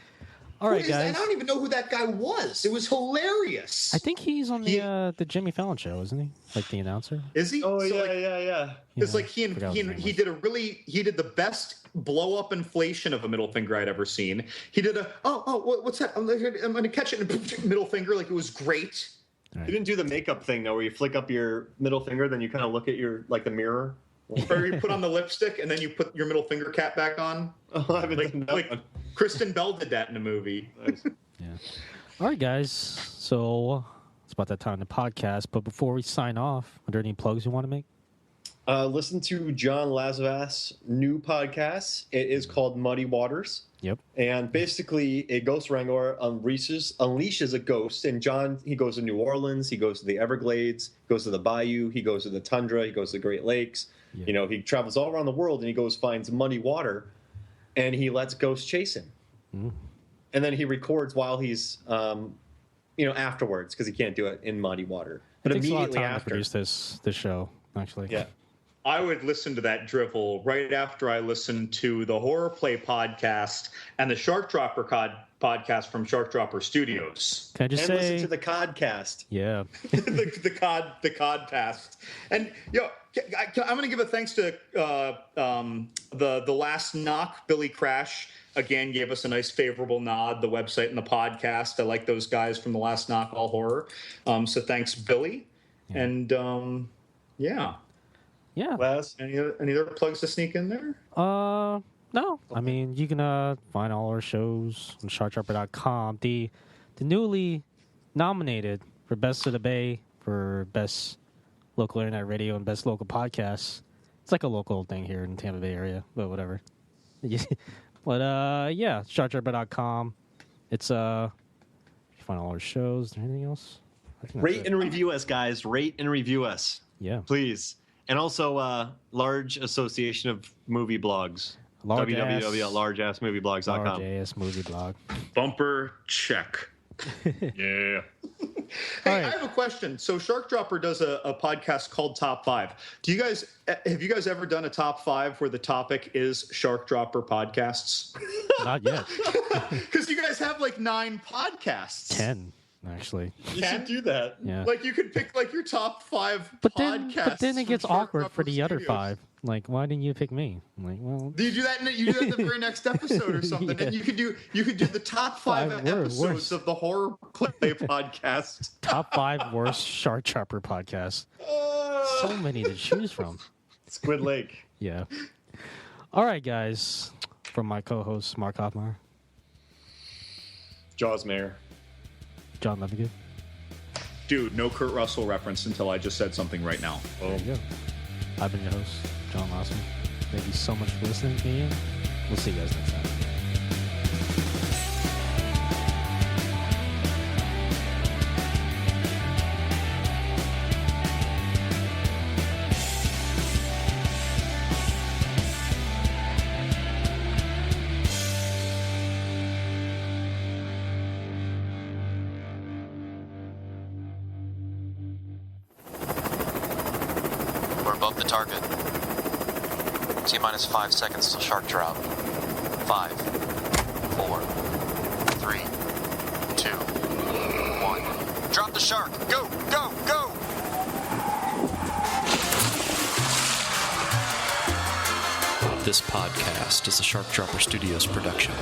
Speaker 1: All right, guys.
Speaker 3: I don't even know who that guy was. It was hilarious.
Speaker 1: I think he's on the Jimmy Fallon show, isn't he? Like the announcer.
Speaker 3: Is he?
Speaker 2: Oh,
Speaker 3: so
Speaker 2: yeah.
Speaker 3: It's like he did the best blow up inflation of a middle finger I'd ever seen. He did what's that? I'm gonna catch it in middle finger, like it was great.
Speaker 1: Right.
Speaker 2: You didn't do the makeup thing though, where you flick up your middle finger, then you kind of look at your the mirror.
Speaker 3: Or you put on the lipstick and then you put your middle finger cap back on.
Speaker 2: Oh, I haven't done that
Speaker 3: like
Speaker 2: one.
Speaker 3: Kristen Bell did that in a movie.
Speaker 2: Nice.
Speaker 1: Yeah. All right, guys. So it's about that time to podcast. But before we sign off, are there any plugs you want to make?
Speaker 2: Listen to John Lazarus' new podcast. It is called Muddy Waters.
Speaker 1: Yep.
Speaker 2: And basically, a ghost wrangler unleashes a ghost. And John, he goes to New Orleans. He goes to the Everglades. Goes to the Bayou. He goes to the Tundra. He goes to the Great Lakes. Yeah. You know, he travels all around the world, and he finds muddy water, and he lets ghosts chase him. Mm. And then he records while he's, afterwards, because he can't do it in muddy water. But
Speaker 1: it takes
Speaker 2: immediately
Speaker 1: a lot of time
Speaker 2: after,
Speaker 1: to produce this show, actually.
Speaker 2: Yeah.
Speaker 3: I would listen to that drivel right after I listened to the Horror Play podcast and the Shark Dropper podcast from Shark Dropper Studios.
Speaker 1: Can I just say,
Speaker 2: listen to the Codcast?
Speaker 1: Yeah,
Speaker 3: the Codcast. And I'm going to give a thanks to the Last Knock. Billy Crash again gave us a nice favorable nod. The website and the podcast. I like those guys from the Last Knock All Horror. So thanks, Billy. Yeah. And
Speaker 1: yeah.
Speaker 3: Wes, any other plugs to sneak in there?
Speaker 1: No. I mean, you can find all our shows on sharkdropper.com. The newly nominated for Best of the Bay for Best Local Internet Radio and Best Local Podcasts. It's like a local thing here in the Tampa Bay area, but whatever. But sharkdropper.com. It's you find all our shows. Is there anything else?
Speaker 2: Rate and review us, guys. Rate and review us.
Speaker 1: Yeah.
Speaker 2: Please. And also, Large Association of Movie Blogs. www.largeassmovieblogs.com.
Speaker 1: Large-ass movie blog.
Speaker 3: Bumper check. Yeah. Hey, I have a question. So Shark Dropper does a podcast called Top 5. Have you guys ever done a top 5 where the topic is Shark Dropper podcasts?
Speaker 1: Not yet.
Speaker 3: Because you guys have like 9 podcasts.
Speaker 1: 10. Actually,
Speaker 2: you should do that.
Speaker 1: Yeah,
Speaker 3: like you could pick like your top 5 podcasts.
Speaker 1: But then it gets awkward for the other 5. Like, why didn't you pick me? I'm like, well,
Speaker 3: do you do that? You do that in the very next episode or something, yeah. And you could do the top 5 episodes of the Horror Play podcast.
Speaker 1: Top 5 worst Shark Dropper podcasts. So many to choose from.
Speaker 2: Squid Lake.
Speaker 1: Yeah. All right, guys. From my co-host Mark Hoffmeyer,
Speaker 2: Jaws Mayer,
Speaker 1: John Levigood.
Speaker 3: Dude, no Kurt Russell reference until I just said something right now.
Speaker 1: There you go. I've been your host, John Lossman. Thank you so much for listening to me. We'll see you guys next time.
Speaker 5: Above the target. T-minus 5 seconds till shark drop. 5, 4, 3, 2, 1. Drop the shark! Go! Go! Go!
Speaker 6: This podcast is a Shark Dropper Studios production.